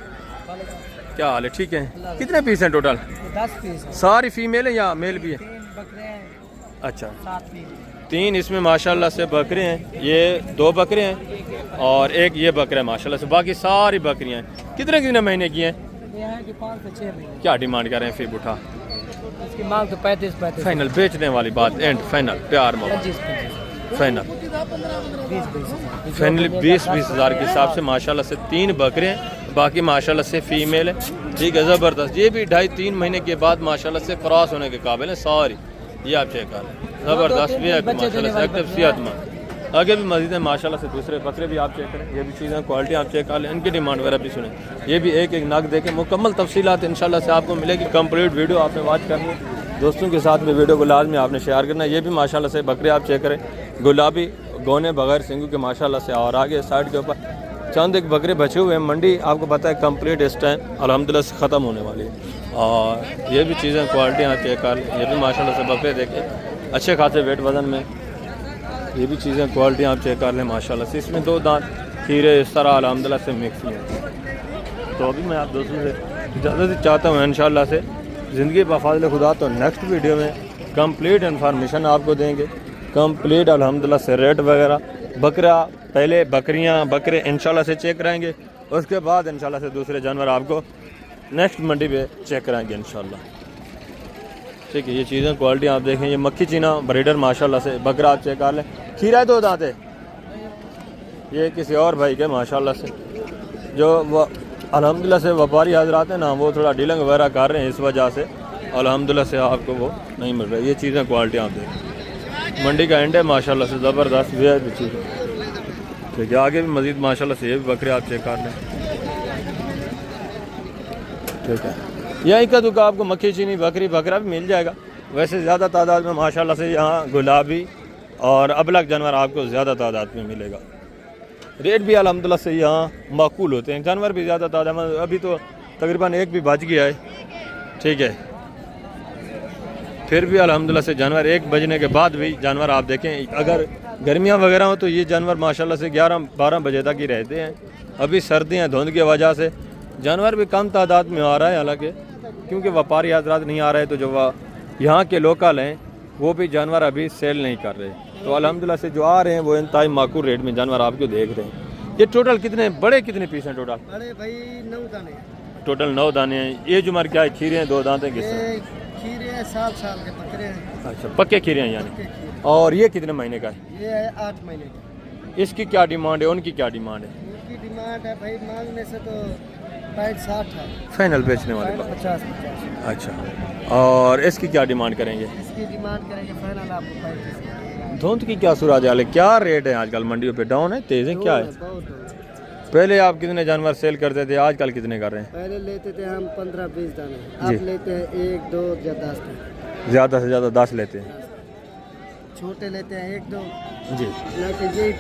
क्या हाल है? ठीक है। कितने पीस हैं टोटल? 10 पीस। सारी फीमेल है या मेल भी है? 3 बकरे हैं, अच्छा, 7 फीमेल। 3 इसमें माशाल्लाह से बकरे हैं, ये 2 बकरे हैं और एक ये बकरा है माशाल्लाह से, बाकी सारी बकरियां हैं। कितने महीने की हैं? ये है कि 5 से 6 महीने। क्या डिमांड कर रहे हैं फिर उठा? इसकी मांग तो 35 फाइनल बेचने वाली बात, एंड फाइनल प्यार मोहब्बत 25 फाइनल फाइनली 20-20 हज़ार के हिसाब से माशाल्लाह से 3 बकरे हैं, बाकी माशाल्लाह से फीमेल है। ठीक है, ज़बरदस्त। ये भी 2.5-3 महीने के बाद माशाल्लाह से क्रॉस होने के काबिल है सारी। ये आप चेक कर लें, ज़बरदस्त भी है माशाल्लाह से, एक्टिव सेहतमंद। आगे भी मज़ीद है माशाल्लाह से दूसरे बकरे भी आप चेक करें। ये भी चीज़ें क्वालिटी आप चेक कर लें, इनकी डिमांड वगैरह भी सुने। ये भी एक नग देखें, मुकम्मल तफसीलात इंशाल्लाह से आपको मिलेगी। कंप्लीट वीडियो आपने वॉच करनी है, दोस्तों के साथ में वीडियो को लाजमी आपने शेयर करना है। ये भी माशाल्लाह से बकरे आप चेक करें, गुलाबी गोने बगैर सिंगू के माशाल्लाह से। और आगे साइड के ऊपर चंद एक बकरे बचे हुए हैं। मंडी आपको पता है कंप्लीट इस टाइम अल्हम्दुलिल्लाह से ख़त्म होने वाली है। और ये भी चीज़ें क्वालिटी यहाँ चेक कर लें। ये भी माशाल्लाह से बकरे देखें अच्छे खासे वेट वज़न में। ये भी चीज़ें क्वालिटी आप चेक कर लें माशाल्लाह से। इसमें 2 दांत खीरे इस तरह अल्हम्दुलिल्लाह से मिक्स हैं। तो अभी मैं आप दोस्तों से इजाज़त चाहता हूँ इंशाल्लाह से। ज़िंदगी बफ़ाज़िल खुदा तो नेक्स्ट वीडियो में कंप्लीट इन्फॉर्मेशन आपको देंगे, कंप्लीट अल्हम्दुलिल्लाह से रेट वगैरह। बकरा पहले बकरे इंशाल्लाह से चेक कराएंगे, उसके बाद इंशाल्लाह से दूसरे जानवर आपको नेक्स्ट मंडी पे चेक कराएंगे इंशाल्लाह। ठीक है, ये चीज़ें क्वालिटी आप देखें। ये मक्खी चीना ब्रीडर माशाल्लाह से बकरा आप चेक कर लें। खीरा 2 दांत है, ये किसी और भाई के माशाल्लाह से जो अल्हम्दुलिल्लाह से व्यापारी हजरात हैं ना, वो थोड़ा डीलिंग वगैरह कर रहे हैं, इस वजह से अल्हम्दुलिल्लाह से आपको वो नहीं मिल रहा है। ये चीज़ें क्वालिटी आप देखें। मंडी का एंड है माशाल्लाह से, ज़बरदस्त भी है चीज़। ठीक है, आगे भी मज़ीद माशाल्लाह से ये भी बकरे आप चेक कर लें। ठीक है, यहीं का दुकान आपको मक्खी चीनी बकरी बकरा भी मिल जाएगा। वैसे ज़्यादा तादाद में माशाल्लाह से यहाँ गुलाबी और अबलग जानवर आपको ज़्यादा तादाद में मिलेगा। रेट भी अल्हम्दुलिल्लाह से यहाँ माकूल होते हैं, जानवर भी ज़्यादा तादाद में। अभी तो तकरीबन एक भी बच गया है। ठीक है, फिर भी अल्हम्दुलिल्लाह से जानवर 1 बजने के बाद भी जानवर आप देखें, अगर गर्मियाँ वगैरह हो तो ये जानवर माशाल्लाह से 11-12 बजे तक ही रहते हैं। अभी सर्दियाँ धुंध की वजह से जानवर भी कम तादाद में आ रहा है, हालांकि क्योंकि व्यापारी हजरात नहीं आ रहे, तो जो यहाँ के लोकल हैं वो भी जानवर अभी सेल नहीं कर रहे। तो अल्हम्दुलिल्लाह से जो आ रहे हैं वो इंतहाई माकूल रेट में जानवर आपको देख रहे हैं। ये टोटल कितने बड़े कितने पीस हैं टोटल? बड़े भाई 9 दाने, टोटल 9 दाने हैं। ये जो क्या है, खीरे हैं 2 दांत हैं, किस खीरे 7 साल के बकरे हैं। अच्छा, पक्के खीरे हैं यानी। और ये कितने महीने का है? ये है 8 महीने का। इसकी क्या डिमांड है, उनकी क्या डिमांड है? उनकी डिमांड है भाई, मांगने से तो 60 है, फाइनल बेचने वाले का 50। अच्छा, और इसकी क्या डिमांड करेंगे? इसकी डिमांड करेंगे फाइनल आपको 35। धुंध की क्या सूरत हाल है, क्या रेट है आजकल मंडियों पे? डाउन है, तेज है, क्या है? बहुत। पहले आप कितने जानवर सेल करते थे, आजकल कितने कर रहे हैं? पहले लेते थे हम 15-20 दाने, अब लेते हैं 1, 2 या 10 दाने। ज़्यादा से ज़्यादा 10 लेते हैं। छोटे लेते हैं 1-2 जी, लेकिन जी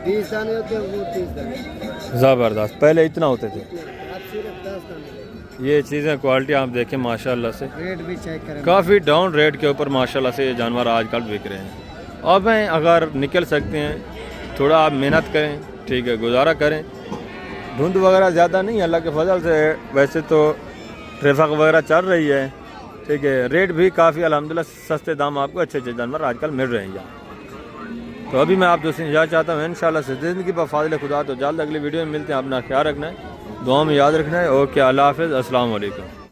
20 दाने होते हैं, वो 30 दाने। ज़बरदस्त। पहले इतना होते थे, अब सिर्फ 10 दाने। ये चीज़ें क्वालिटी आप देखें माशाल्लाह से, रेट भी चेक करें। काफ़ी डाउन रेट के ऊपर माशाल्लाह से ये जानवर आजकल बिक रहे हैं। अब हैं, अगर निकल सकते हैं थोड़ा आप मेहनत करें, ठीक है, गुजारा करें। धुंध वगैरह ज़्यादा नहीं है अल्लाह के फजल से, वैसे तो ट्रैफिक वगैरह चल रही है। ठीक है, रेट भी काफ़ी अल्हम्दुलिल्लाह सस्ते दाम आपको अच्छे अच्छे जानवर आजकल मिल रहे हैं यहाँ। तो अभी मैं आप दोस्तों इजाज़त चाहता हूँ इंशाल्लाह से। ज़िंदगी बफ़ाज़िल खुदा तो जल्द अगली वीडियो में मिलते हैं। अपना ख्याल रखना है, दुआ में याद रखना है। ओके, अल्लाह हाफ़िज़, अस्सलाम वालेकुम।